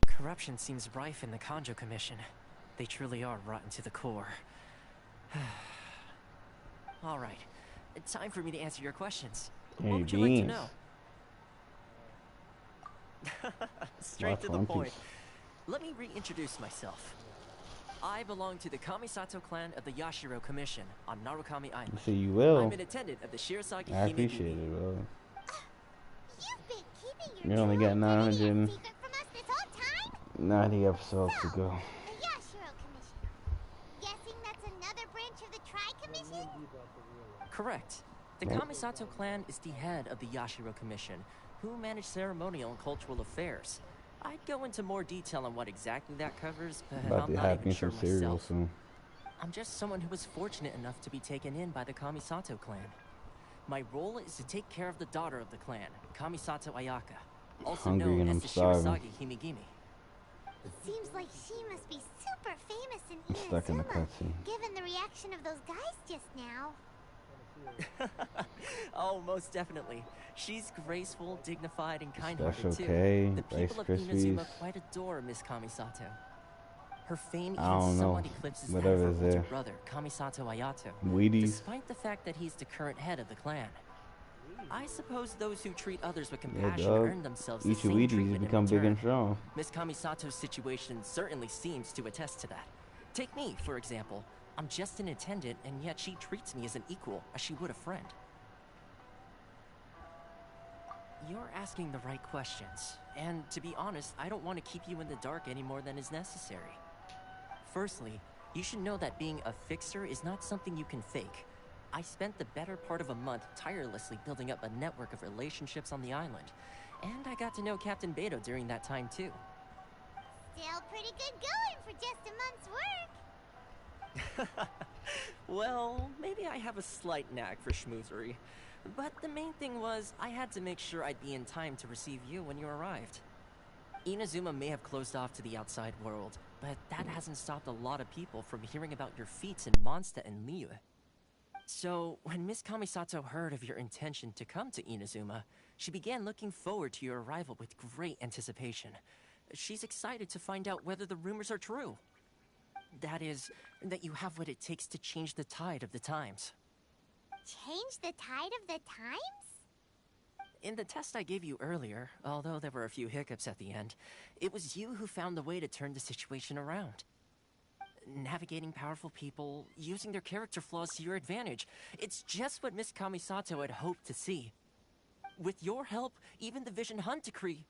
Corruption seems rife in the Kanjo Commission. They truly are rotten to the core. All right, it's time for me to answer your questions. Hey, what would you like to know? Straight to the point. Let me reintroduce myself. I belong to the Kamisato clan of the Yashiro Commission on Narukami Island. So you will. I'm an attendant of the Shirasagi I appreciate it, bro. You've been keeping your You only got 990 secret from us this whole time? episodes to go. The Yashiro Commission. Guessing that's another branch of the Tri-Commission? Correct. The Kamisato clan is the head of the Yashiro Commission, who manage ceremonial and cultural affairs. I'd go into more detail on what exactly that covers, but I'm not even sure myself. Soon. I'm just someone who was fortunate enough to be taken in by the Kamisato clan. My role is to take care of the daughter of the clan, Kamisato Ayaka, also known as the Shirasagi Himegimi. Seems like she must be super famous in Stuck in the Inazuma, cutscene. given the reaction of those guys just now. Oh, most definitely. She's graceful, dignified, and kind-hearted Special too. K, The Rice people of Krispies. Inazuma quite adore Miss Kamisato. Her fame I even don't know. somewhat eclipses that of Whatever her is older there. brother, Kamisato Ayato, Wheaties. despite the fact that he's the current head of the clan. I suppose those who treat others with Yeah, compassion dog. earn themselves the Eat your same Wheaties, you treatment in become big and return. strong. Miss Kamisato's situation certainly seems to attest to that. Take me, for example. I'm just an attendant, and yet she treats me as an equal, as she would a friend. You're asking the right questions, and to be honest, I don't want to keep you in the dark any more than is necessary. Firstly, you should know that being a fixer is not something you can fake. I spent the better part of a month tirelessly building up a network of relationships on the island, and I got to know Captain Beto during that time too. Still pretty good going for just a month's work. Well, maybe I have a slight knack for schmoozery, but the main thing was I had to make sure I'd be in time to receive you when you arrived. Inazuma may have closed off to the outside world, but that hasn't stopped a lot of people from hearing about your feats in Mondstadt and Liyue. So, when Miss Kamisato heard of your intention to come to Inazuma, she began looking forward to your arrival with great anticipation. She's excited to find out whether the rumors are true. That is, that you have what it takes to change the tide of the times. Change the tide of the times? In the test I gave you earlier, although there were a few hiccups at the end, it was you who found the way to turn the situation around. Navigating powerful people, using their character flaws to your advantage. It's just what Miss Kamisato had hoped to see. With your help, even the Vision Hunt decree...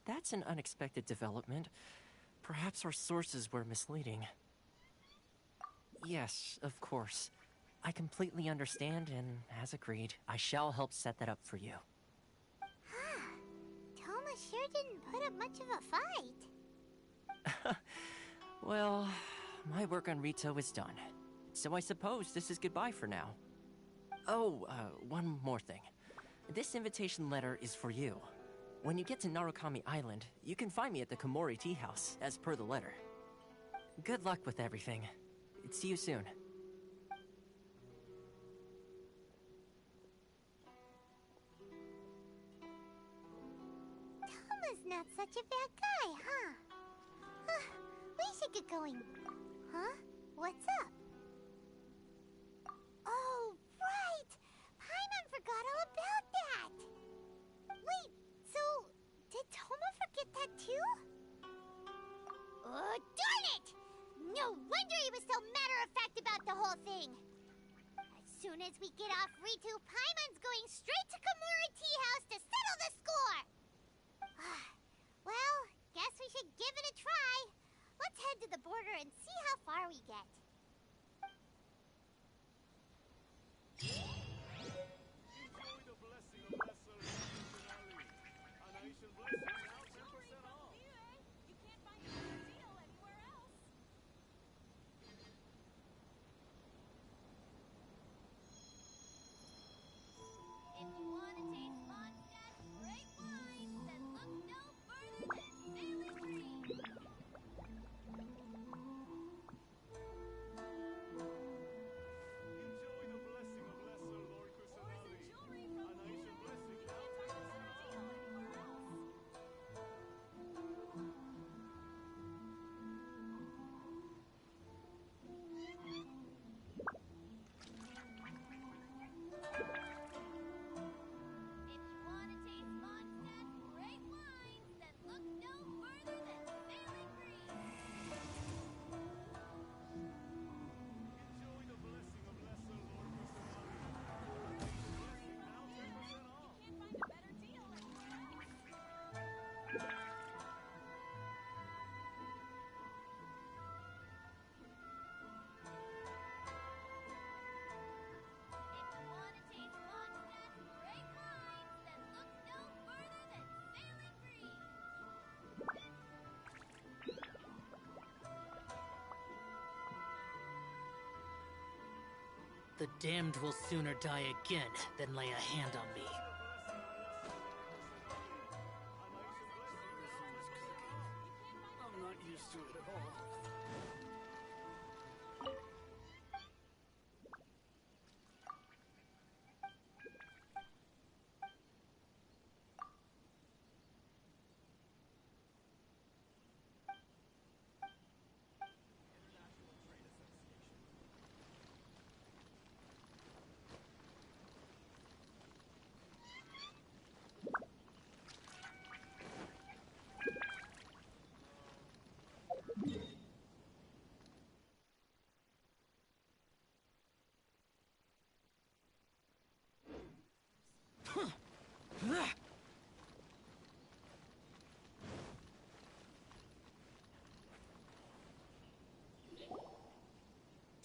That's an unexpected development. Perhaps our sources were misleading. Yes, of course. I completely understand, and as agreed, I shall help set that up for you. Toma sure didn't put up much of a fight. Well, my work on Rito is done. So I suppose this is goodbye for now. Oh, one more thing. This invitation letter is for you. When you get to Narukami Island, you can find me at the Komori Tea House, as per the letter. Good luck with everything. See you soon. Toma's not such a bad guy, huh? We should get going. Huh? What's up? Oh, right! Paimon forgot all about that! Wait, so did Toma forget that too? Oh, darn it! No wonder he was so matter-of-fact about the whole thing! As soon as we get off Ritu, Paimon's going straight to Komori Tea House to settle the score! Well, guess we should give it a try. Let's head to the border and see how far we get. If you want to taste Mondstadt's great wine, then look no further than Sailing Green. If you want to taste Mondstadt's great wines, then look no further than Sailing Green. If you want to taste Mondstadt's great wines, then look no further than Sailing Green. The damned will sooner die again than lay a hand on me. I'm not used to it at all.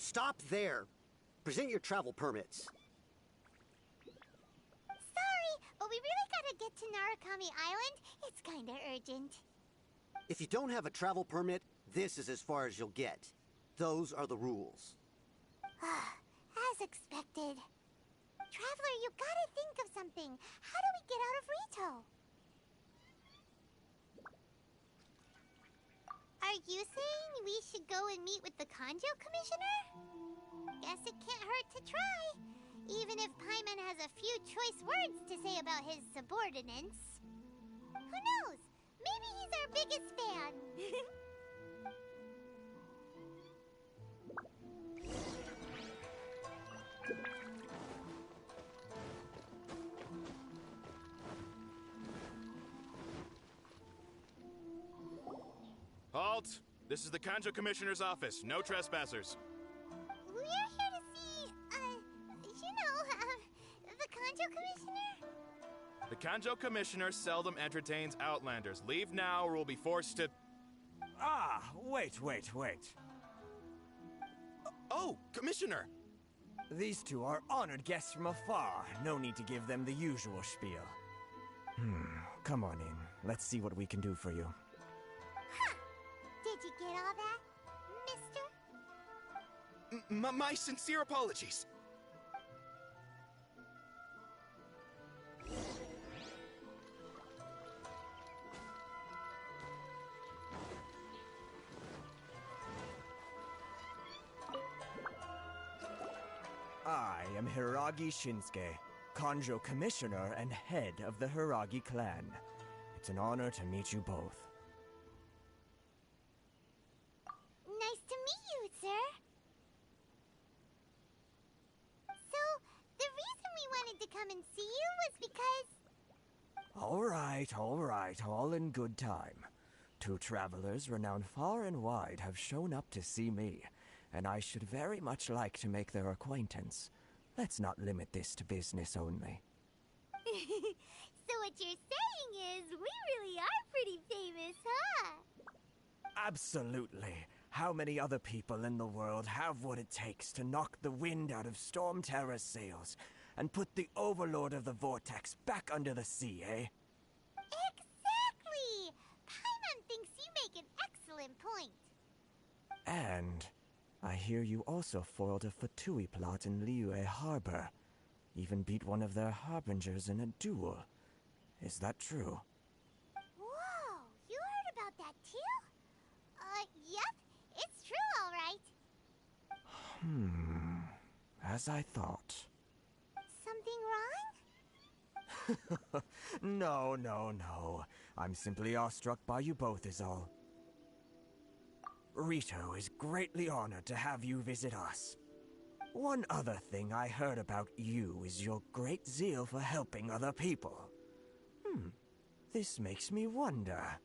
Stop there. Present your travel permits. Sorry, but we really gotta get to Narukami Island. It's kinda urgent. If you don't have a travel permit, this is as far as you'll get. Those are the rules. As expected. Traveler, you gotta think of something. How do we get out of Rito? Are you saying we should go and meet with the Kanjo Commissioner? Guess it can't hurt to try. Even if Paimon has a few choice words to say about his subordinates. Who knows? Maybe he's our biggest fan. Halt! This is the Kanjo Commissioner's office. No trespassers. We're here to see, the Kanjo Commissioner? The Kanjo Commissioner seldom entertains Outlanders. Leave now or we'll be forced to... Ah, wait. Oh, Commissioner! These two are honored guests from afar. No need to give them the usual spiel. Come on in. Let's see what we can do for you. Did you get all that, mister? My sincere apologies. I am Hiragi Shinsuke, Kanjo Commissioner and head of the Hiragi clan. It's an honor to meet you both. Nice to meet you, sir. So, the reason we wanted to come and see you was because... All right, all in good time. Two travelers renowned far and wide have shown up to see me, and I should very much like to make their acquaintance. Let's not limit this to business only. So what you're saying is, we really are pretty famous, huh? Absolutely. How many other people in the world have what it takes to knock the wind out of Storm Terror's sails and put the Overlord of the Vortex back under the sea, eh? Exactly! Paimon thinks you make an excellent point. And I hear you also foiled a Fatui plot in Liyue Harbor. Even beat one of their harbingers in a duel. Is that true? Whoa! You heard about that too? Yep. It's true, all right. As I thought. Something wrong? No. I'm simply awestruck by you both is all. Rito is greatly honored to have you visit us. One other thing I heard about you is your great zeal for helping other people. This makes me wonder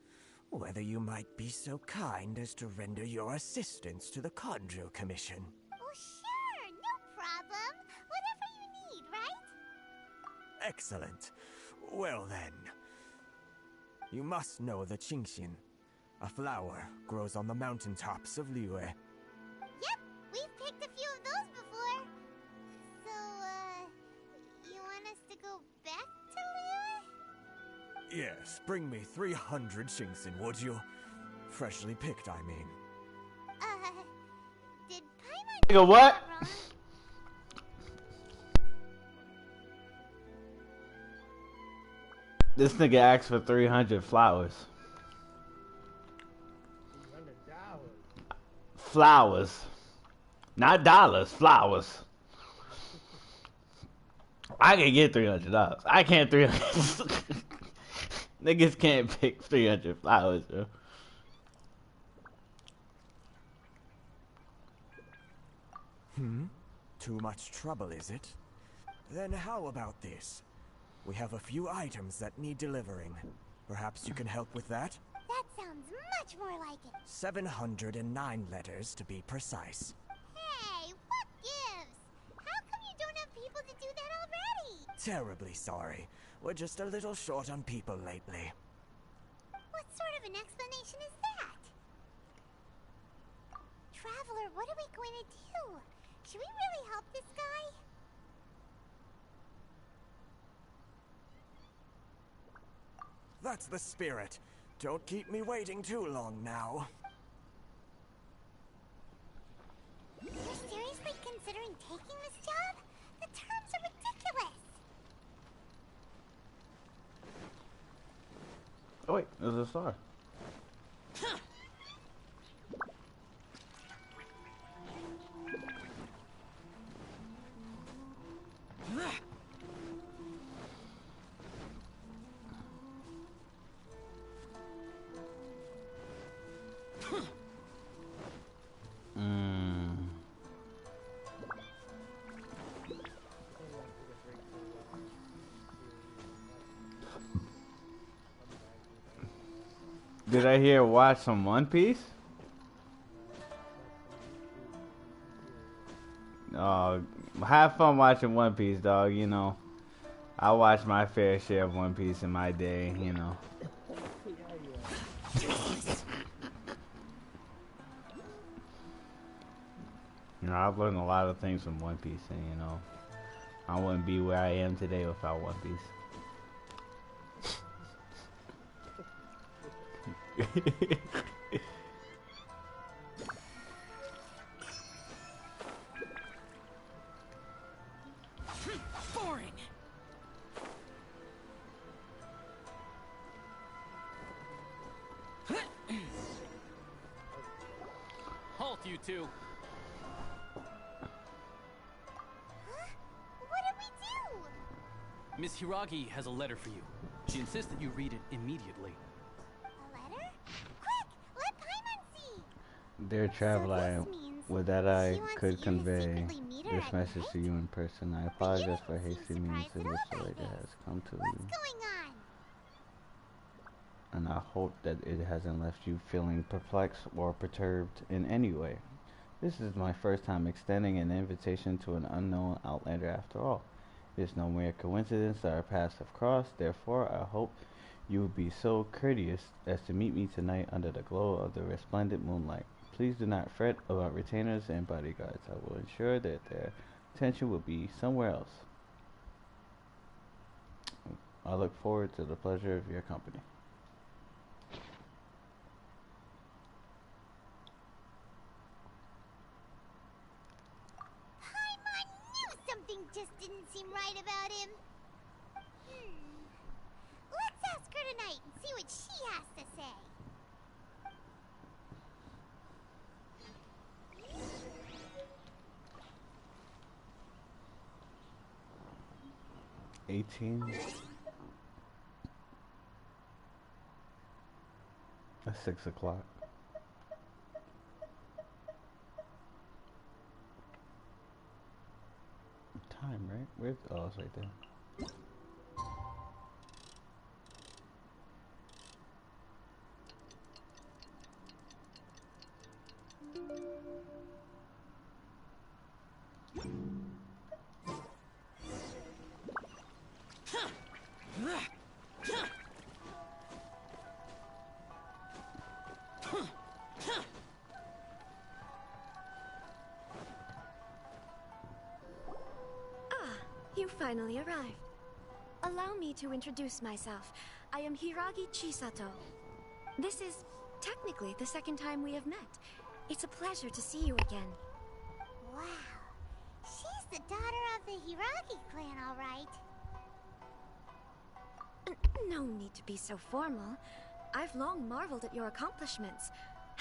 whether you might be so kind as to render your assistance to the Kanjo Commission. Oh, sure, no problem. Whatever you need, right? Excellent. Well then, you must know the Qingxian. A flower grows on the mountaintops of Liyue. Yep, we've picked a few of those before. So, you want us to go back to Liyue? Yes, bring me 300 Qingxian, would you? Freshly picked, I mean. Did Paimon... Nigga, what? This nigga asked for 300 flowers. Flowers. Not dollars, flowers. I can get $300. I can't 300. Niggas can't pick 300 flowers, bro. Too much trouble, is it? Then how about this? We have a few items that need delivering. Perhaps you can help with that? That sounds much more like it. 709 letters to be precise. Hey, what gives? How come you don't have people to do that already? Terribly sorry. We're just a little short on people lately. What sort of an explanation is that? Traveler, what are we going to do? Should we really help this guy? That's the spirit. Don't keep me waiting too long now. You're seriously considering taking this job? The terms are ridiculous. Oh wait, there's a star. Did I hear watch some One Piece? Have fun watching One Piece, dog. You know, I watched my fair share of One Piece in my day. You know. I've learned a lot of things from One Piece, and you know, I wouldn't be where I am today without One Piece. Boring. Halt, you two. What did we do? Miss Hiragi has a letter for you. She insists that you read it immediately. Dear traveler, with that I could convey this message to you in person. I apologize for hasty means in which the letter has come to you. And I hope that it hasn't left you feeling perplexed or perturbed in any way. This is my first time extending an invitation to an unknown outlander after all. It is no mere coincidence that our paths have crossed. Therefore, I hope you will be so courteous as to meet me tonight under the glow of the resplendent moonlight. Please do not fret about retainers and bodyguards. I will ensure that their attention will be somewhere else. I look forward to the pleasure of your company. Paimon knew something just didn't seem right about him. Let's ask her tonight and see what she has to say. 18. That's 6 o'clock. Time, right? Where's, oh, it's right there. You finally arrived. Allow me to introduce myself. I am Hiragi Chisato. This is technically the second time we have met. It's a pleasure to see you again. Wow. She's the daughter of the Hiragi clan, all right. No need to be so formal. I've long marveled at your accomplishments.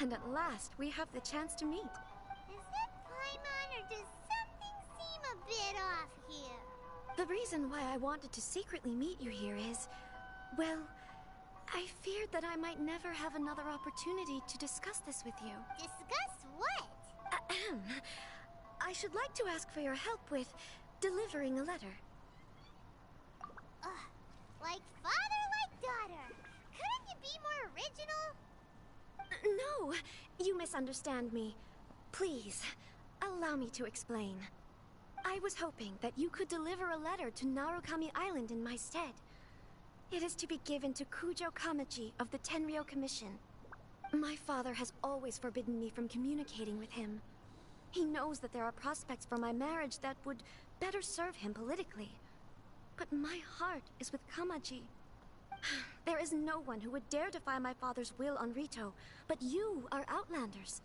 And at last, we have the chance to meet. Is it Paimon, or does something seem a bit off here? The reason why I wanted to secretly meet you here is, well, I feared that I might never have another opportunity to discuss this with you. Discuss what? Ahem. I should like to ask for your help with delivering a letter. Like father, like daughter. Couldn't you be more original? No, you misunderstand me. Please, allow me to explain. I was hoping that you could deliver a letter to Narukami Island in my stead. It is to be given to Kujo Kamachi of the Tenryou Commission. My father has always forbidden me from communicating with him. He knows that there are prospects for my marriage that would better serve him politically. But my heart is with Kamaji. There is no one who would dare defy my father's will on Rito, but you are Outlanders.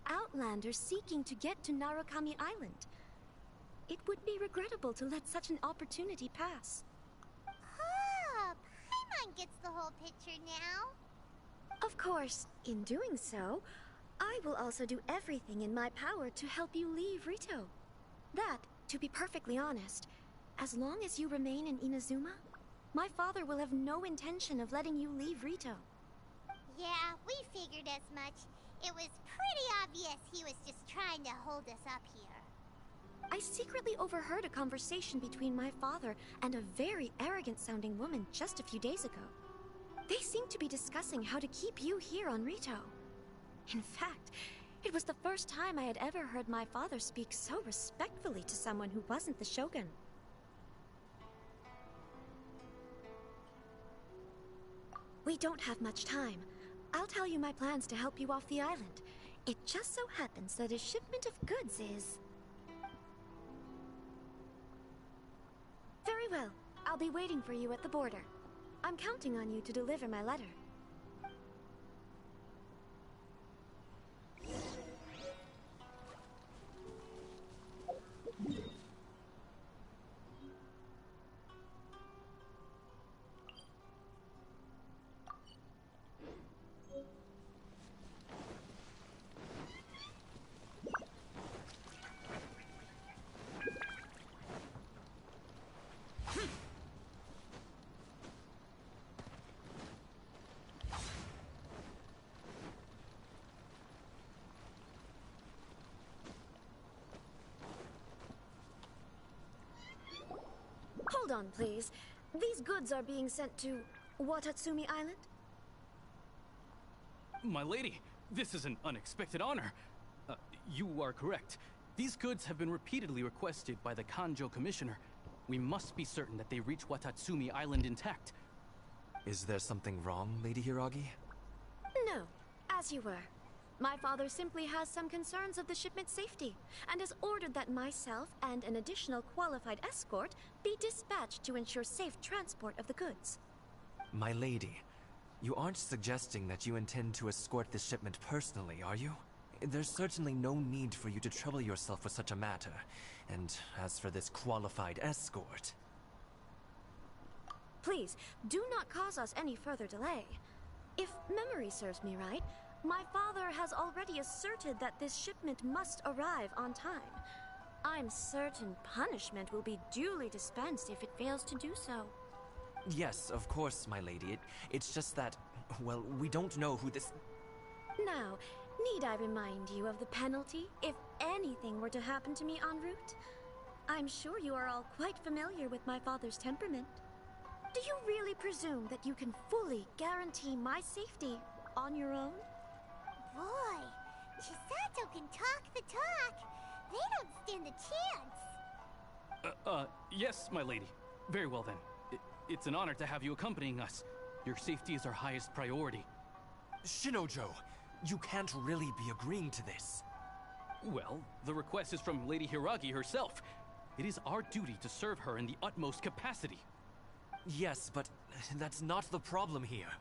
Outlanders seeking to get to Narukami Island. It would be regrettable to let such an opportunity pass. Oh, Paimon gets the whole picture now. Of course, in doing so, I will also do everything in my power to help you leave Rito. That, to be perfectly honest, as long as you remain in Inazuma, my father will have no intention of letting you leave Rito. Yeah, we figured as much. It was pretty obvious he was just trying to hold us up here. I secretly overheard a conversation between my father and a very arrogant-sounding woman just a few days ago. They seemed to be discussing how to keep you here on Rito. In fact, it was the first time I had ever heard my father speak so respectfully to someone who wasn't the Shogun. We don't have much time. I'll tell you my plans to help you off the island. It just so happens that a shipment of goods is... Very well. I'll be waiting for you at the border. I'm counting on you to deliver my letter. Hold on, please. These goods are being sent to Watatsumi Island? My lady, this is an unexpected honor. You are correct. These goods have been repeatedly requested by the Kanjo Commissioner. We must be certain that they reach Watatsumi Island intact. Is there something wrong, Lady Hiragi? No, as you were. My father simply has some concerns of the shipment's safety, and has ordered that myself and an additional qualified escort be dispatched to ensure safe transport of the goods. My lady, you aren't suggesting that you intend to escort this shipment personally, are you? There's certainly no need for you to trouble yourself with such a matter. And as for this qualified escort... Please, do not cause us any further delay. If memory serves me right, my father has already asserted that this shipment must arrive on time. I'm certain punishment will be duly dispensed if it fails to do so. Yes, of course, my lady. It's just that, well, we don't know who this... Now, need I remind you of the penalty if anything were to happen to me en route? I'm sure you are all quite familiar with my father's temperament. Do you really presume that you can fully guarantee my safety on your own? Boy, Chisato can talk the talk. They don't stand a chance. Yes, my lady. Very well then. It's an honor to have you accompanying us. Your safety is our highest priority. Shinojo, you can't really be agreeing to this. Well, the request is from Lady Hiragi herself. It is our duty to serve her in the utmost capacity. Yes, but that's not the problem here.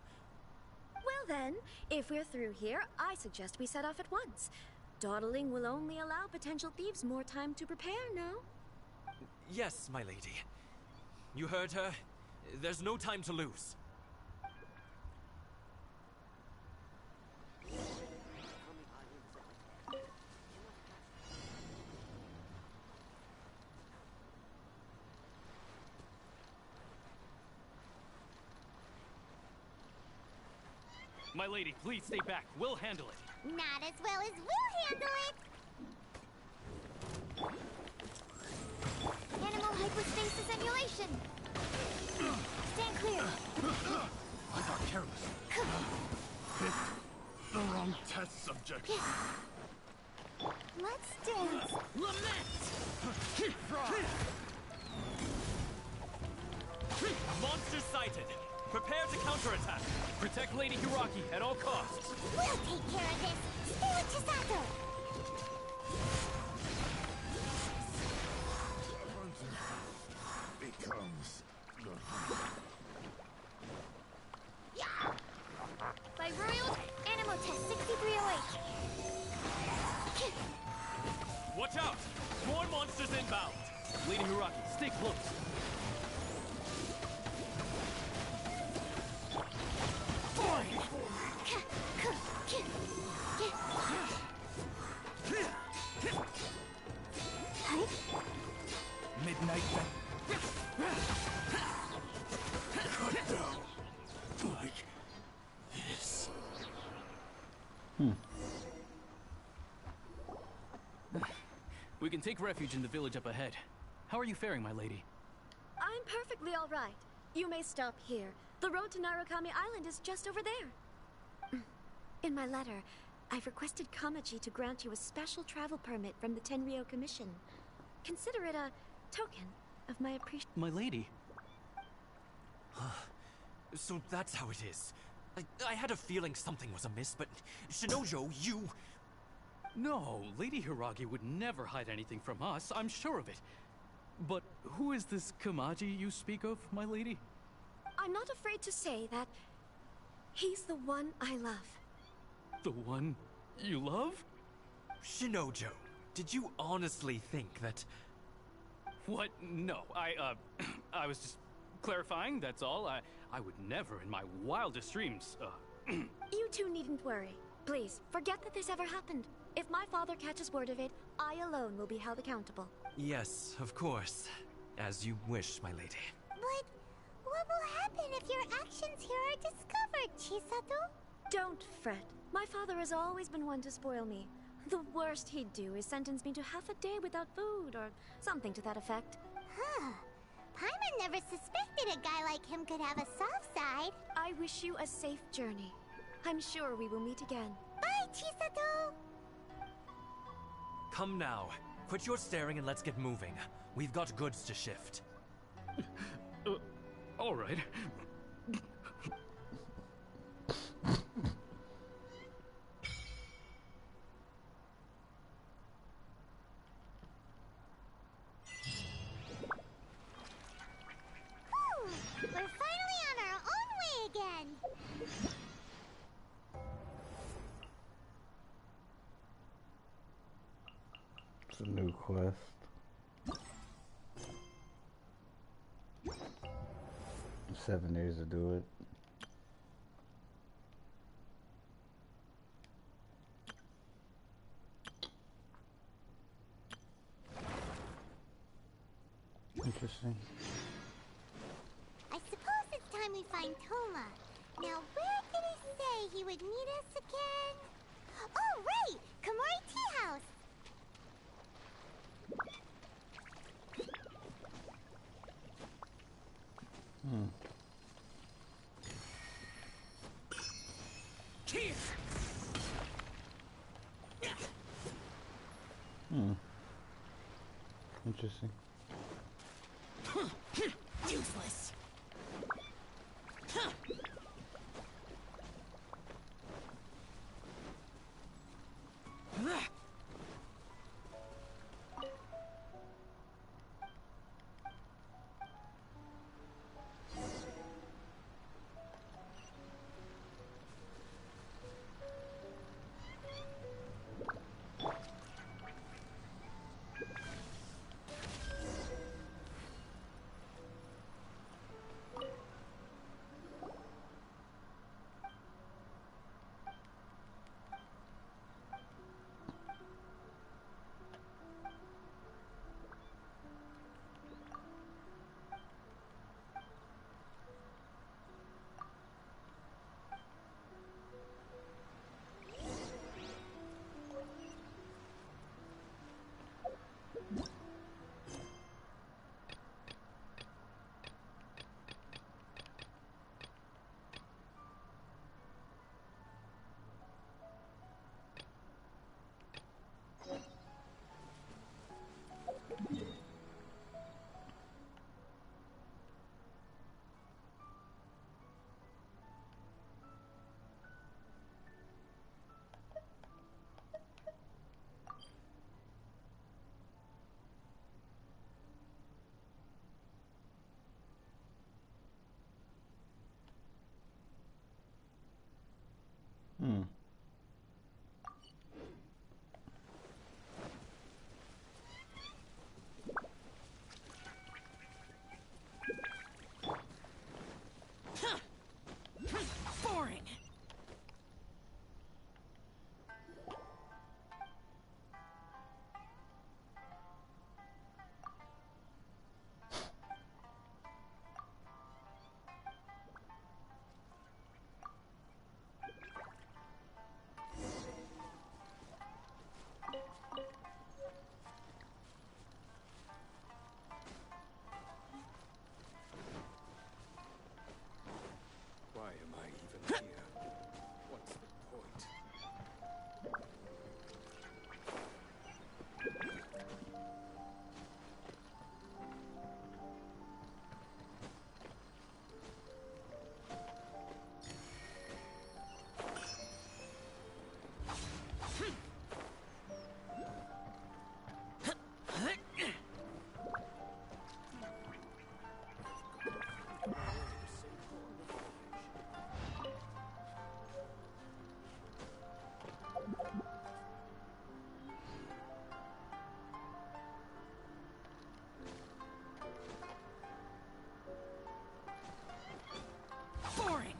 Well then, if we're through here, I suggest we set off at once. Dawdling will only allow potential thieves more time to prepare, no? Yes, my lady. You heard her. There's no time to lose. My lady, please stay back. We'll handle it. Not as well as we'll handle it. Animal hypostasis emulation. Stand clear. I got careless. Picked the wrong test subject. Let's dance. Lament! Monster sighted! Prepare to counterattack. Protect Lady Hiraki at all costs. We'll take care of this. Stay with Chisato. Becomes the By Royal Animal Test 6308. Watch out! More monsters inbound! Lady Hiraki, stay close. Midnight cut down like this. We can take refuge in the village up ahead. How are you faring, my lady? I'm perfectly all right. You may stop here. The road to Narukami Island is just over there. In my letter, I've requested Kamaji to grant you a special travel permit from the Tenryou Commission. Consider it a token of my appreciation. My lady. So that's how it is. I had a feeling something was amiss, but Shinojo, you... No, Lady Hiragi would never hide anything from us, I'm sure of it. But who is this Kamaji you speak of, my lady? I'm not afraid to say that he's the one I love. The one you love? Shinojo, did you honestly think that... What? No, I was just clarifying, that's all. I would never in my wildest dreams, You two needn't worry. Please, forget that this ever happened. If my father catches word of it, I alone will be held accountable. Yes, of course. As you wish, my lady. But what will happen if your actions here are discovered, Chisato? Don't fret. My father has always been one to spoil me. The worst he'd do is sentence me to half a day without food, or something to that effect. Huh. Paimon never suspected a guy like him could have a soft side. I wish you a safe journey. I'm sure we will meet again. Bye, Chisato! Come now. Quit your staring and let's get moving. We've got goods to shift. All right. We're finally on our own way again. It's a new quest. $7 days to do it. Interesting. I suppose it's time we find Toma. Now, where did he say he would meet us again? Oh, right! Komori Tea House! Interesting. Useless. Hmm. Boring. Why am I even here? What's the point? Boring.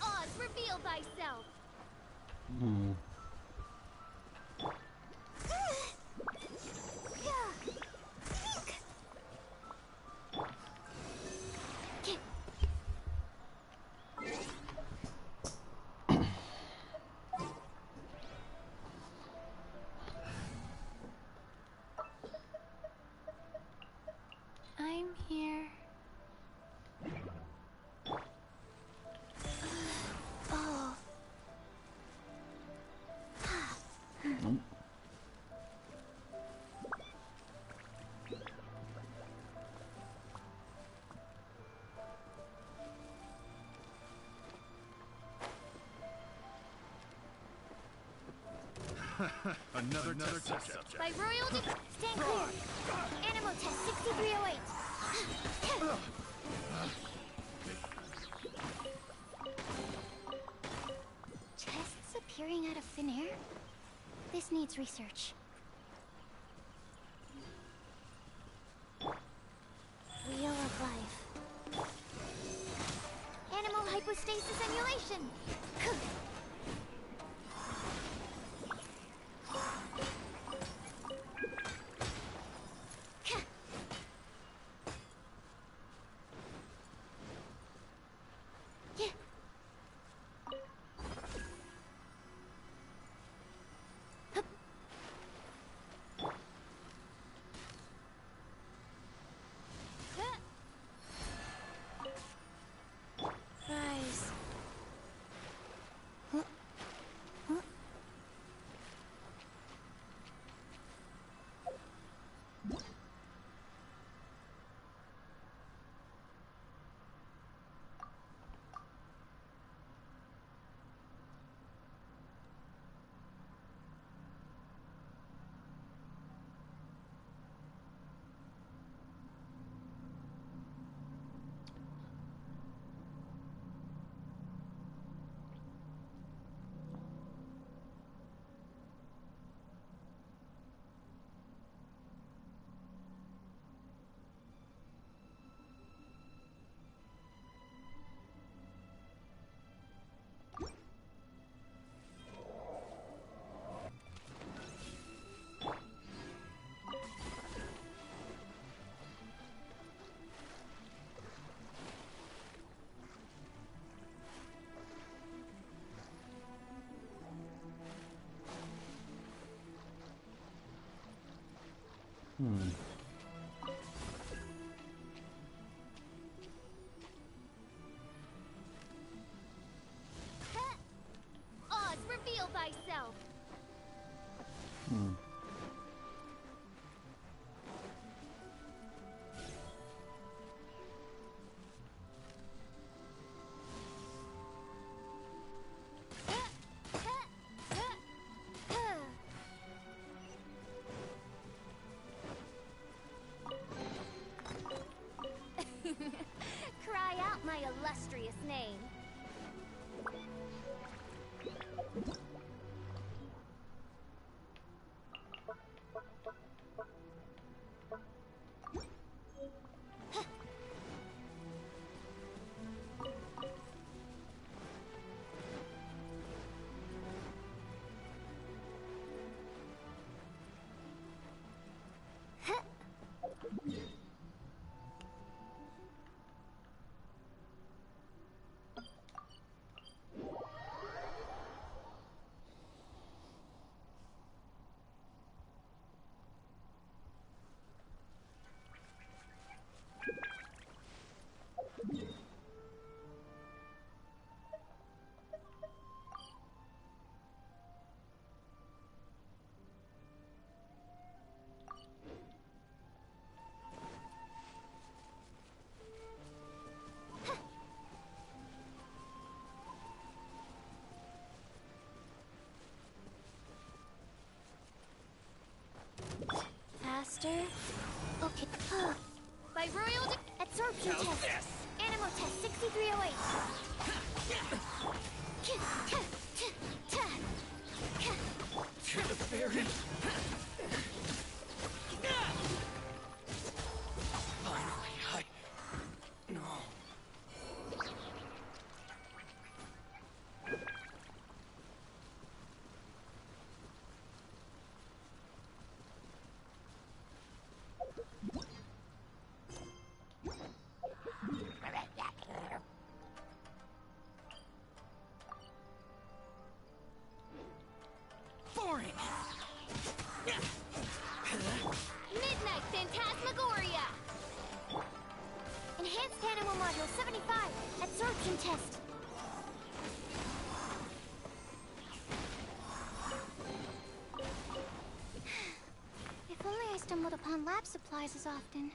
Oz, reveal thyself. Hmm. I'm here. Oh. Nope. Another test subject. By royal stand clear. Animal test 6308. Chests appearing out of thin air? This needs research. Wheel of life. Animal hypostasis emulation. Rise. Hmm. thyself. Cry out my illustrious name. Faster? Okay. By royal absorption test. Yes. Animal test 6308. Interference. Finally, no. Boring. Midnight Phantasmagoria. Enhanced Animal Module 75. Absorption test. If only I stumbled upon lab supplies as often.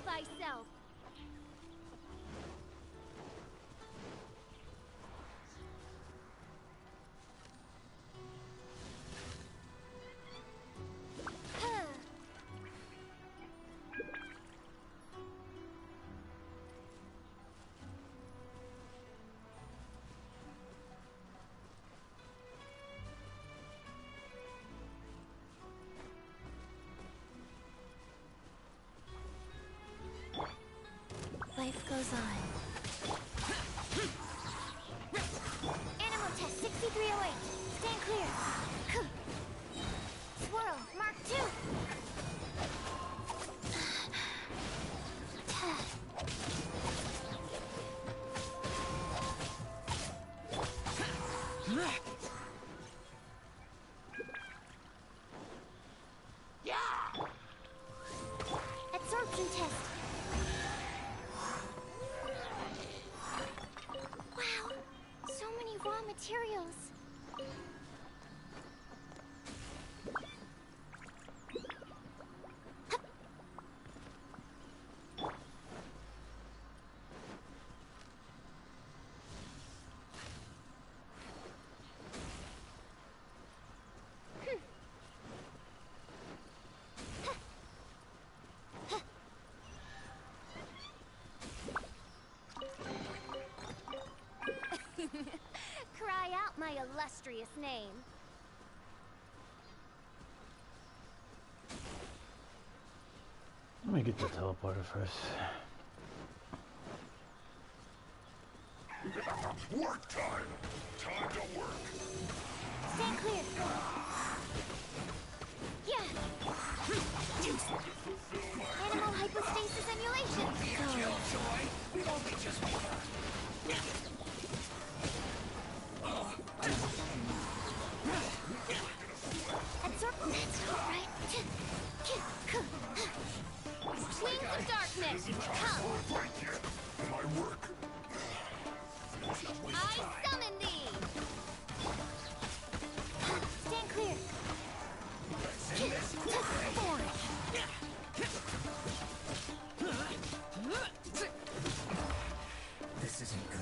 Thyself. Life goes on. Animal test 6308. Stand clear. Swirl, Mark 2. Absorption test. Wow, so many raw materials. illustrious name. Let me get the teleporter first. Work time! Time to work! Stand clear! Yeah! Animal hypostasis emulation! We won't be just Absorb. That's not right. Wings of darkness, come! My work. I summon thee! Stand clear! This isn't good.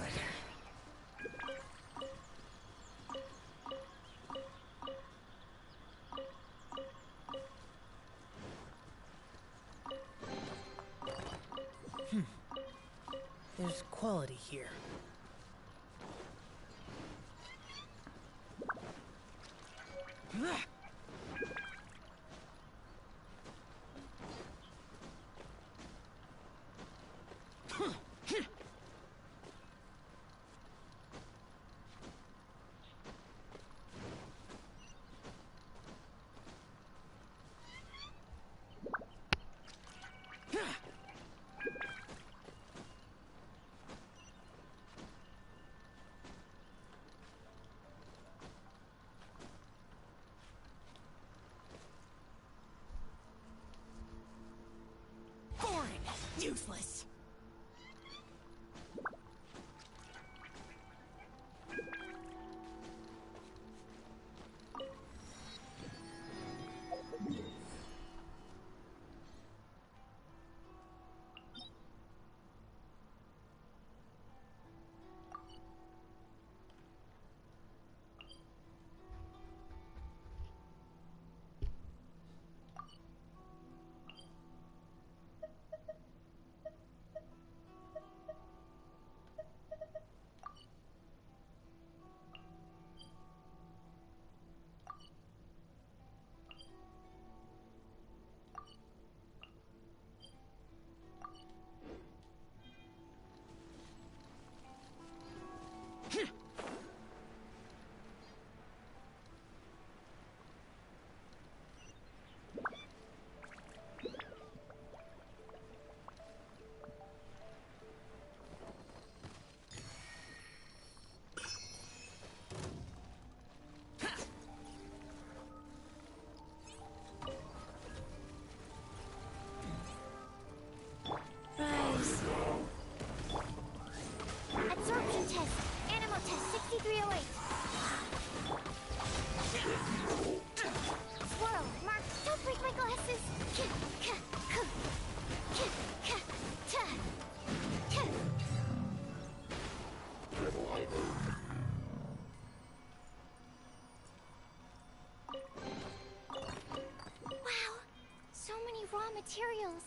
There's quality here. Boring! Useless! Rise. Absorption test. Animal test 6308. Swirl. Mark. Don't break my glasses. Wow. So many raw materials.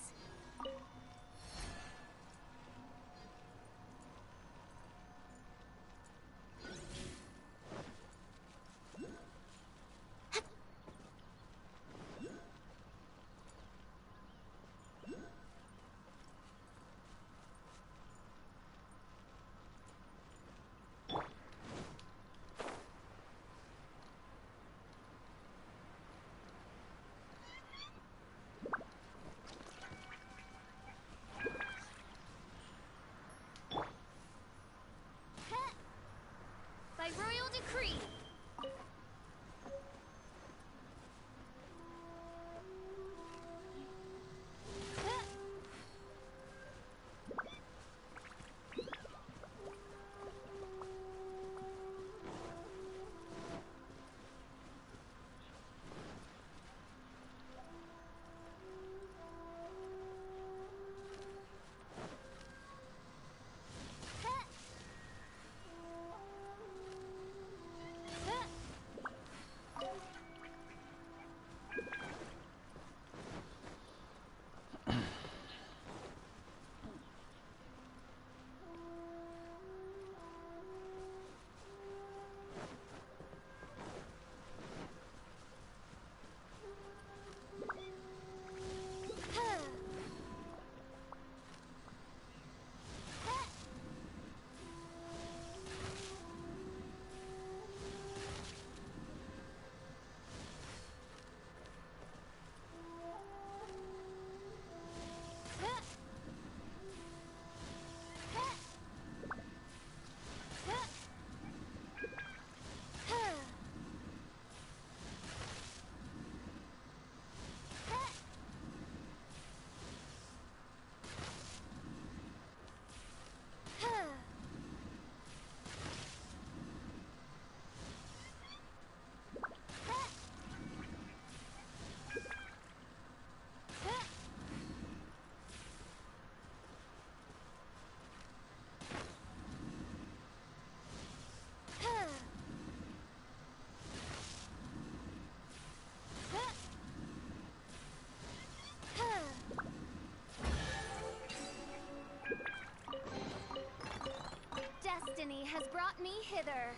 me hither.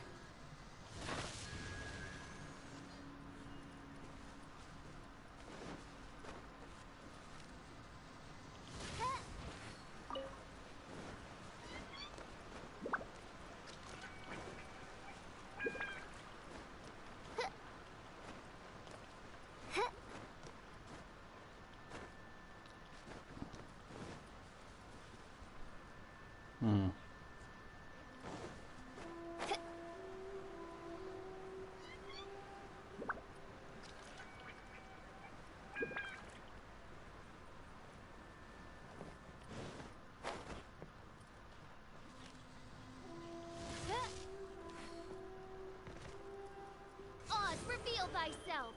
Hmm. Oz, reveal thyself.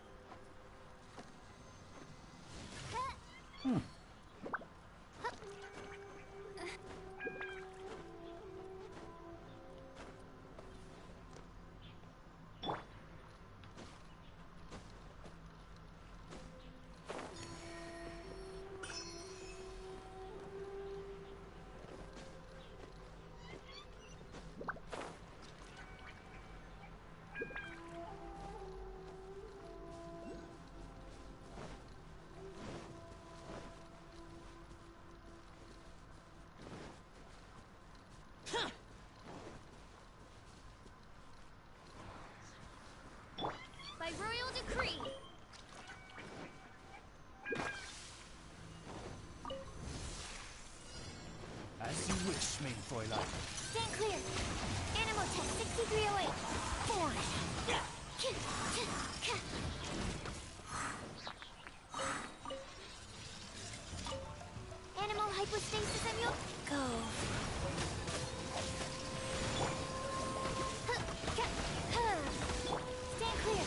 Hmm. By royal decree. As you wish, main Fräulein. Stand clear. Animal tech 6308. Forward. Animal hypostasis and you'll go. Stand clear.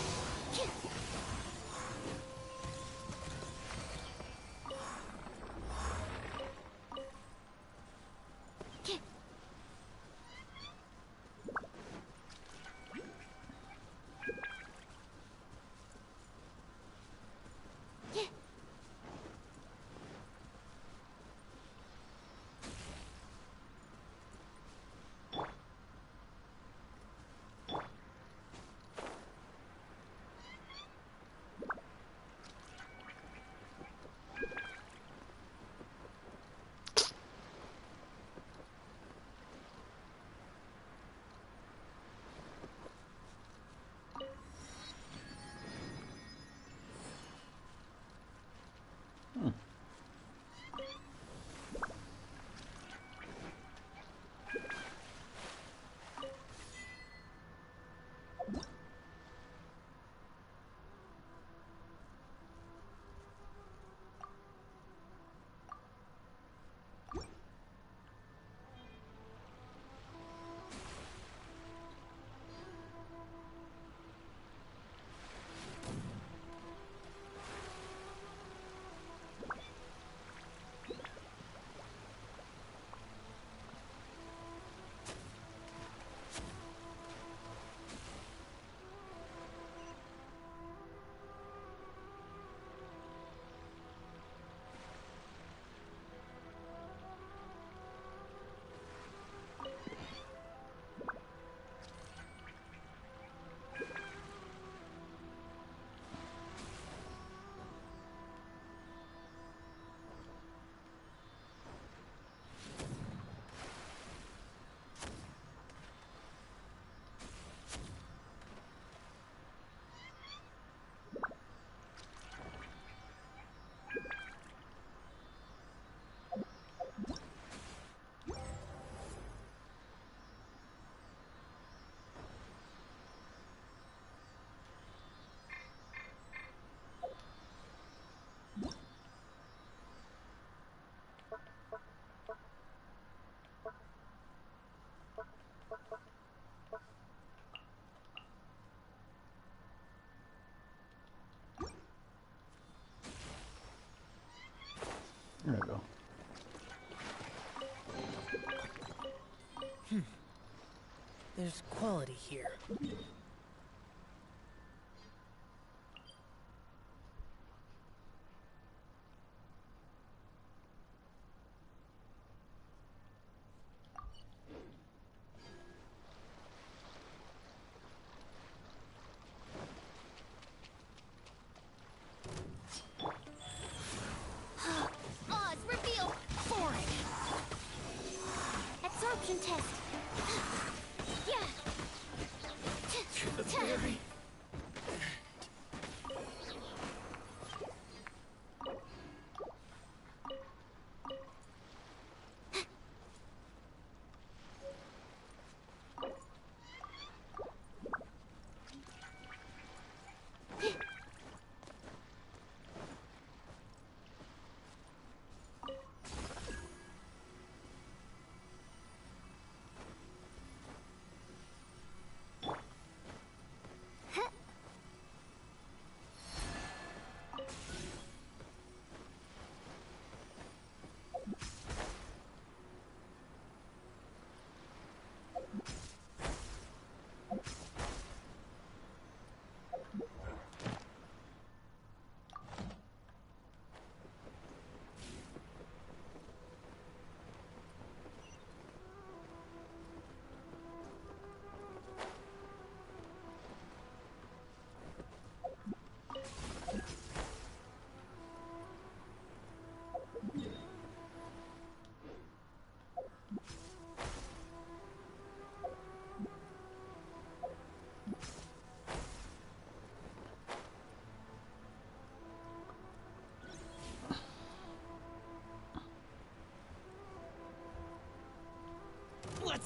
There we go. There's quality here.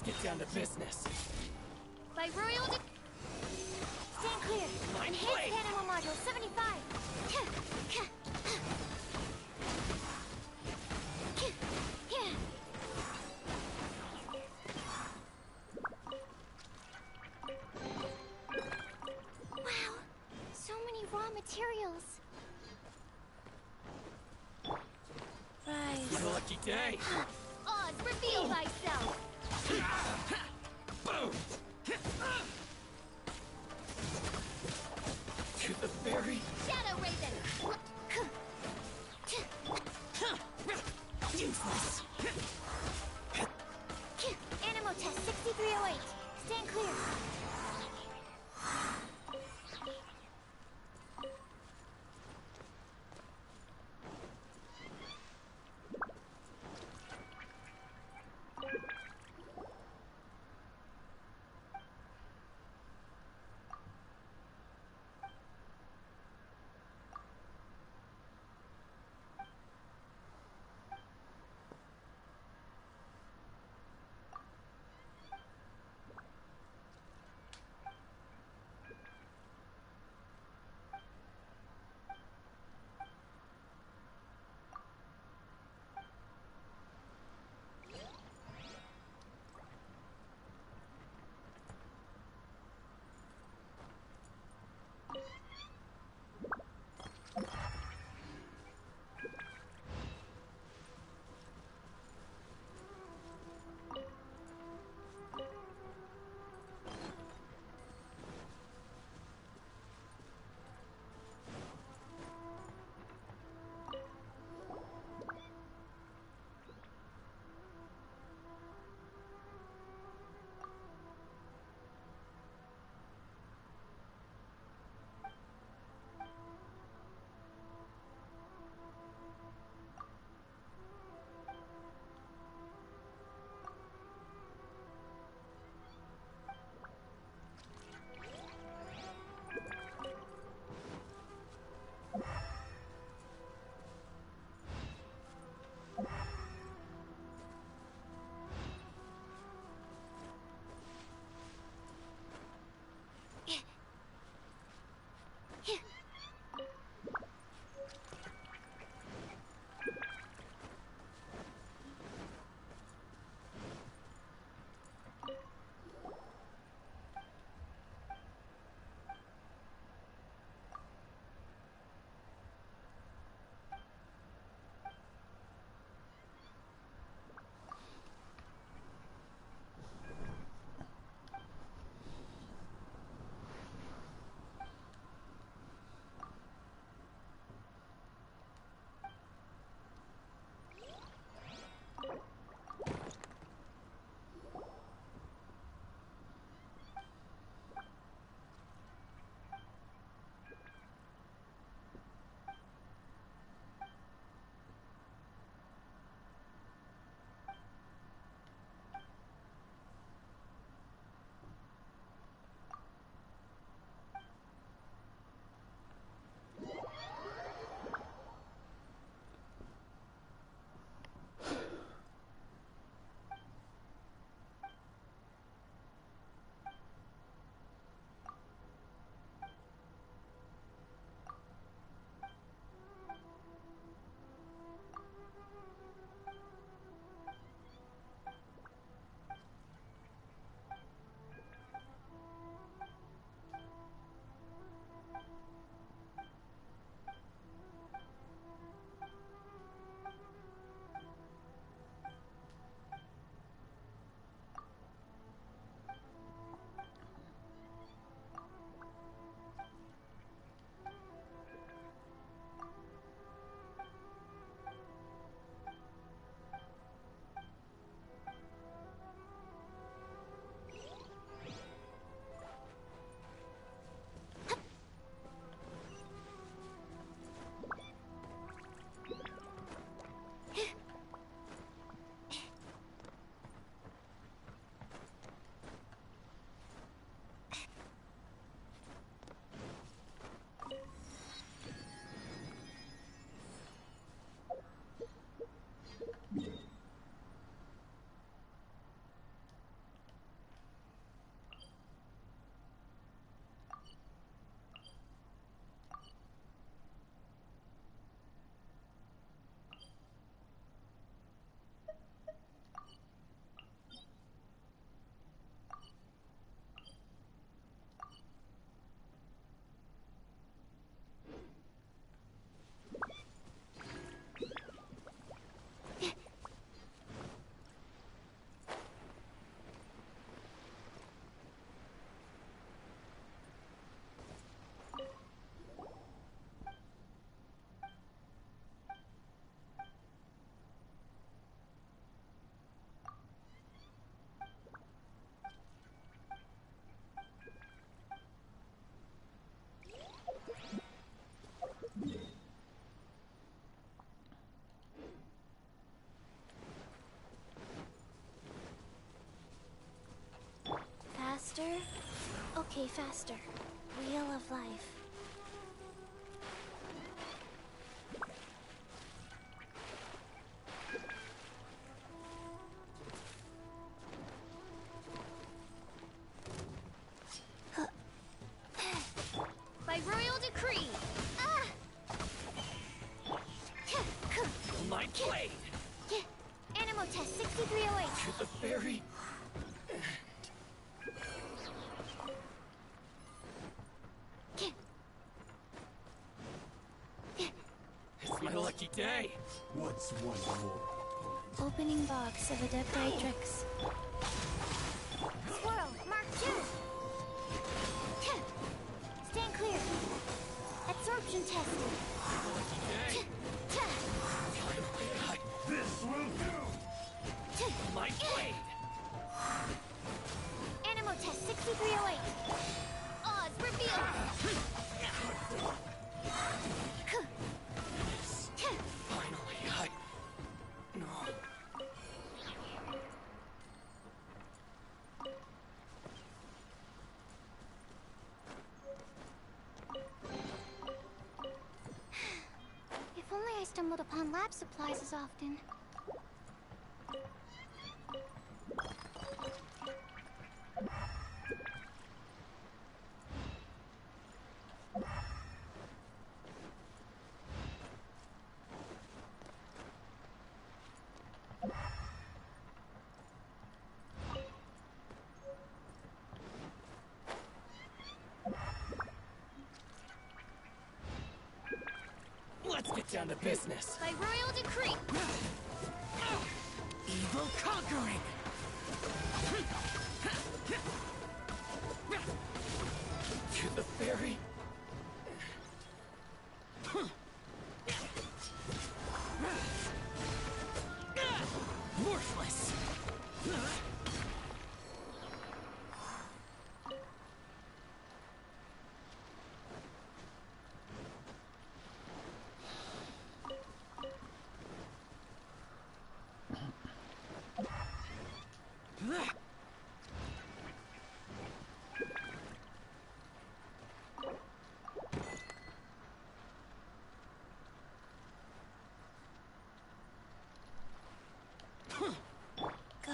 get down to business. By royal stand clear. Mind Enhanced blade. animal module 75. Wow, so many raw materials. Rise. What a lucky day. Oz, reveal thyself. Boom. To the very Shadow Raven. useless. Animal test 6308. Stand clear. decay faster. Wheel of life. By royal decree! My blade! Animal test 6308. To the fairy. It's my lucky day. What's one more? Opening box of Adepti-Drix. Swirl, Mark 2. Stand clear. Absorption tested. This will do! My blade! Animal test 6308. Odds revealed. Finally, No. If only I stumbled upon lab supplies as often. Let's get down to business. By royal decree! Evil conquering! To the fairy. Worthless! Go.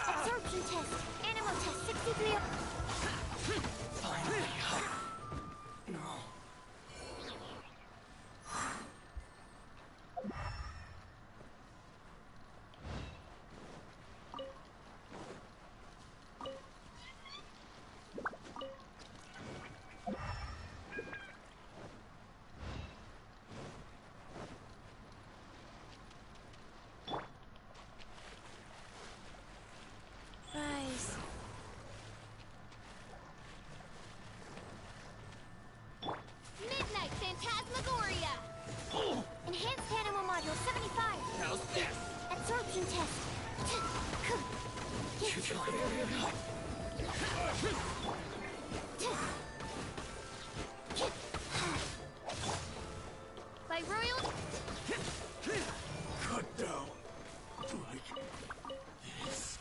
Absorption test. Animal test 63. Finally. No. Rise. Midnight Phantasmagoria! Enhanced animal module 75. How's this? Absorption test. By royal... Cut down. Like this.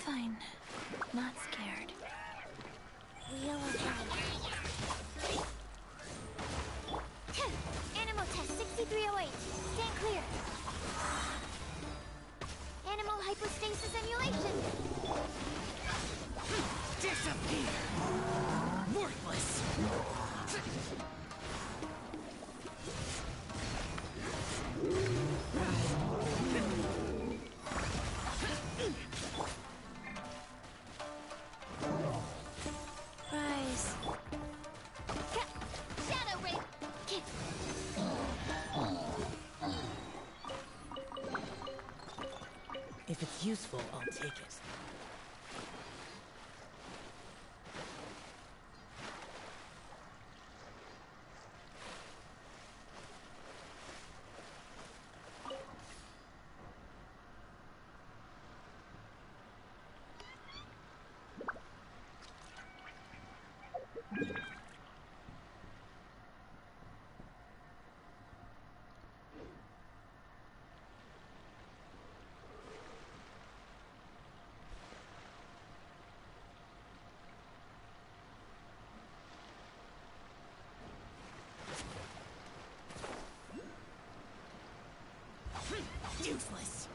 fine. Not scared. Wheel of Life. Animal test 6308. Stand clear. Animal hypostasis emulation. Disappear! Worthless! Rise. Shadow ray. If it's useful, I'll take it. Useless.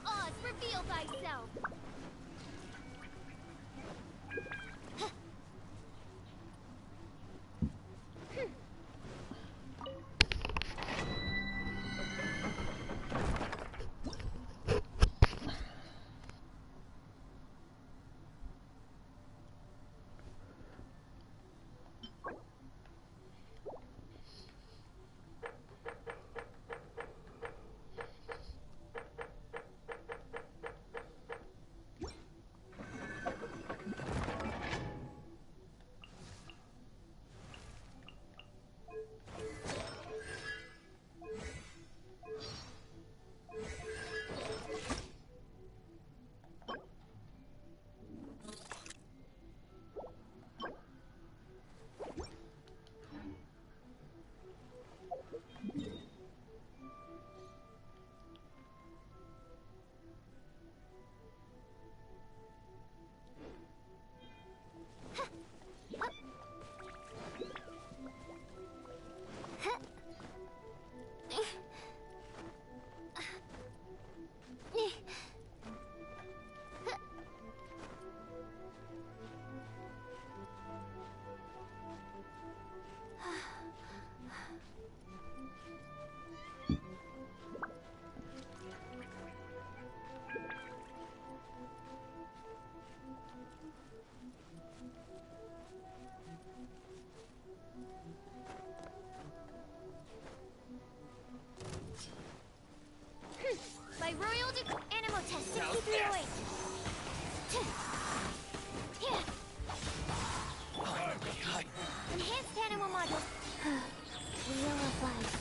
Oz, reveal thyself. By royal animal test 6308. Enhanced animal module. Wheel of Life.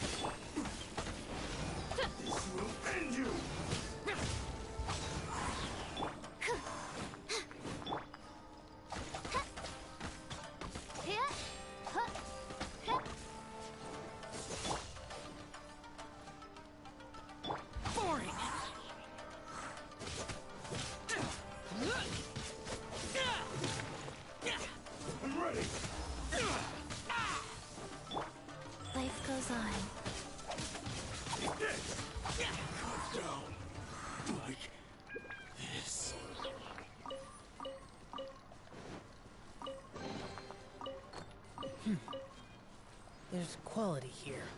This will end you! Boring! I'm ready! Life goes on. Calm down. Like this. There's quality here.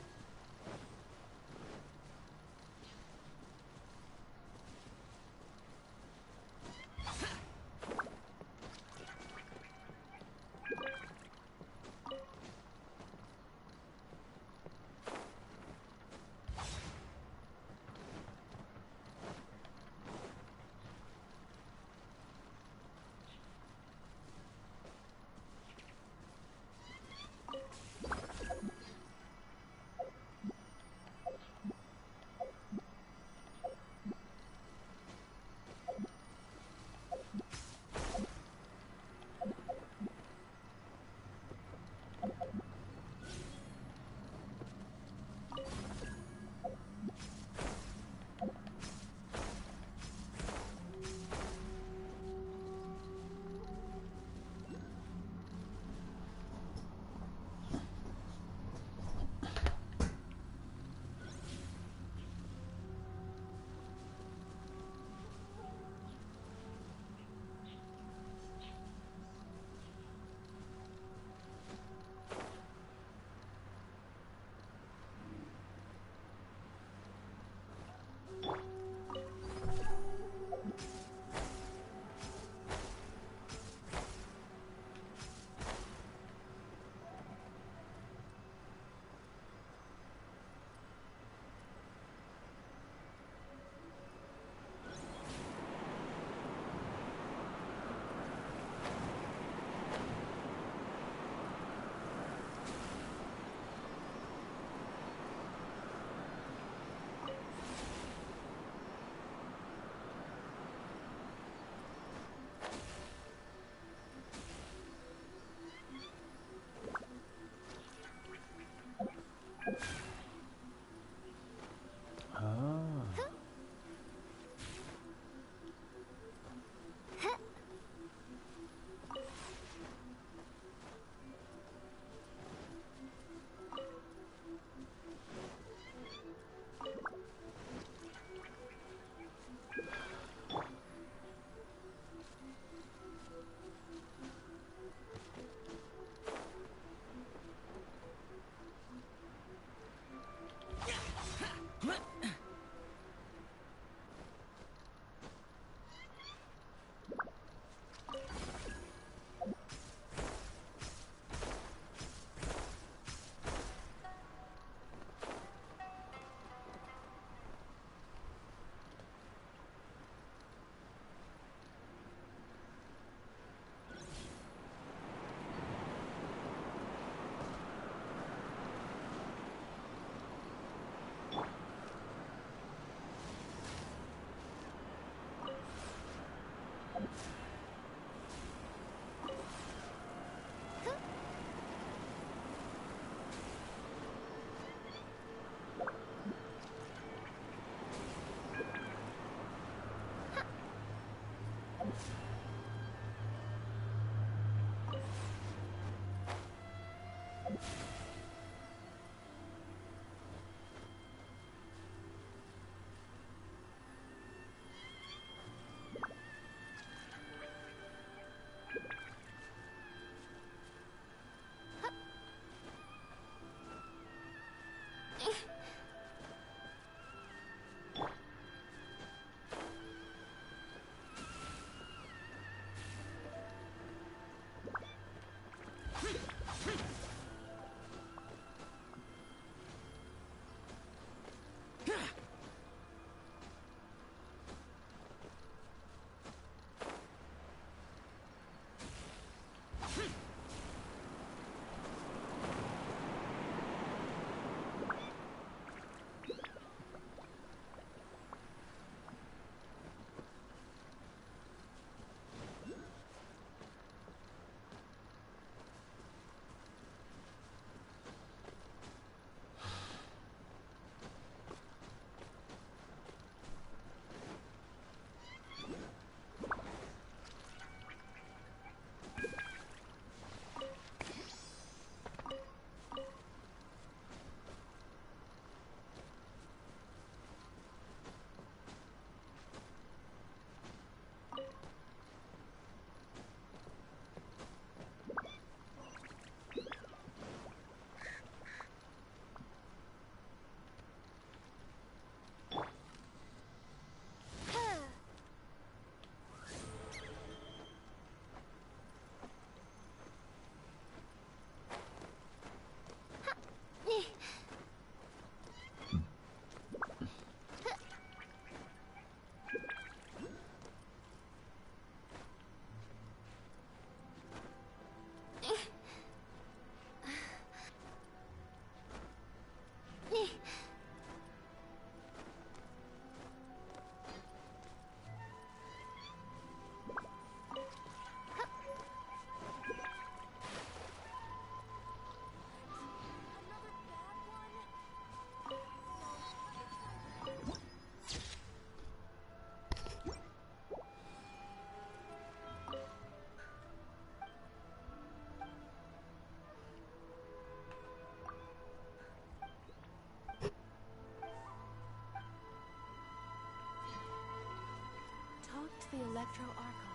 hooked the Electro Archon.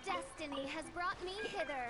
Destiny has brought me hither.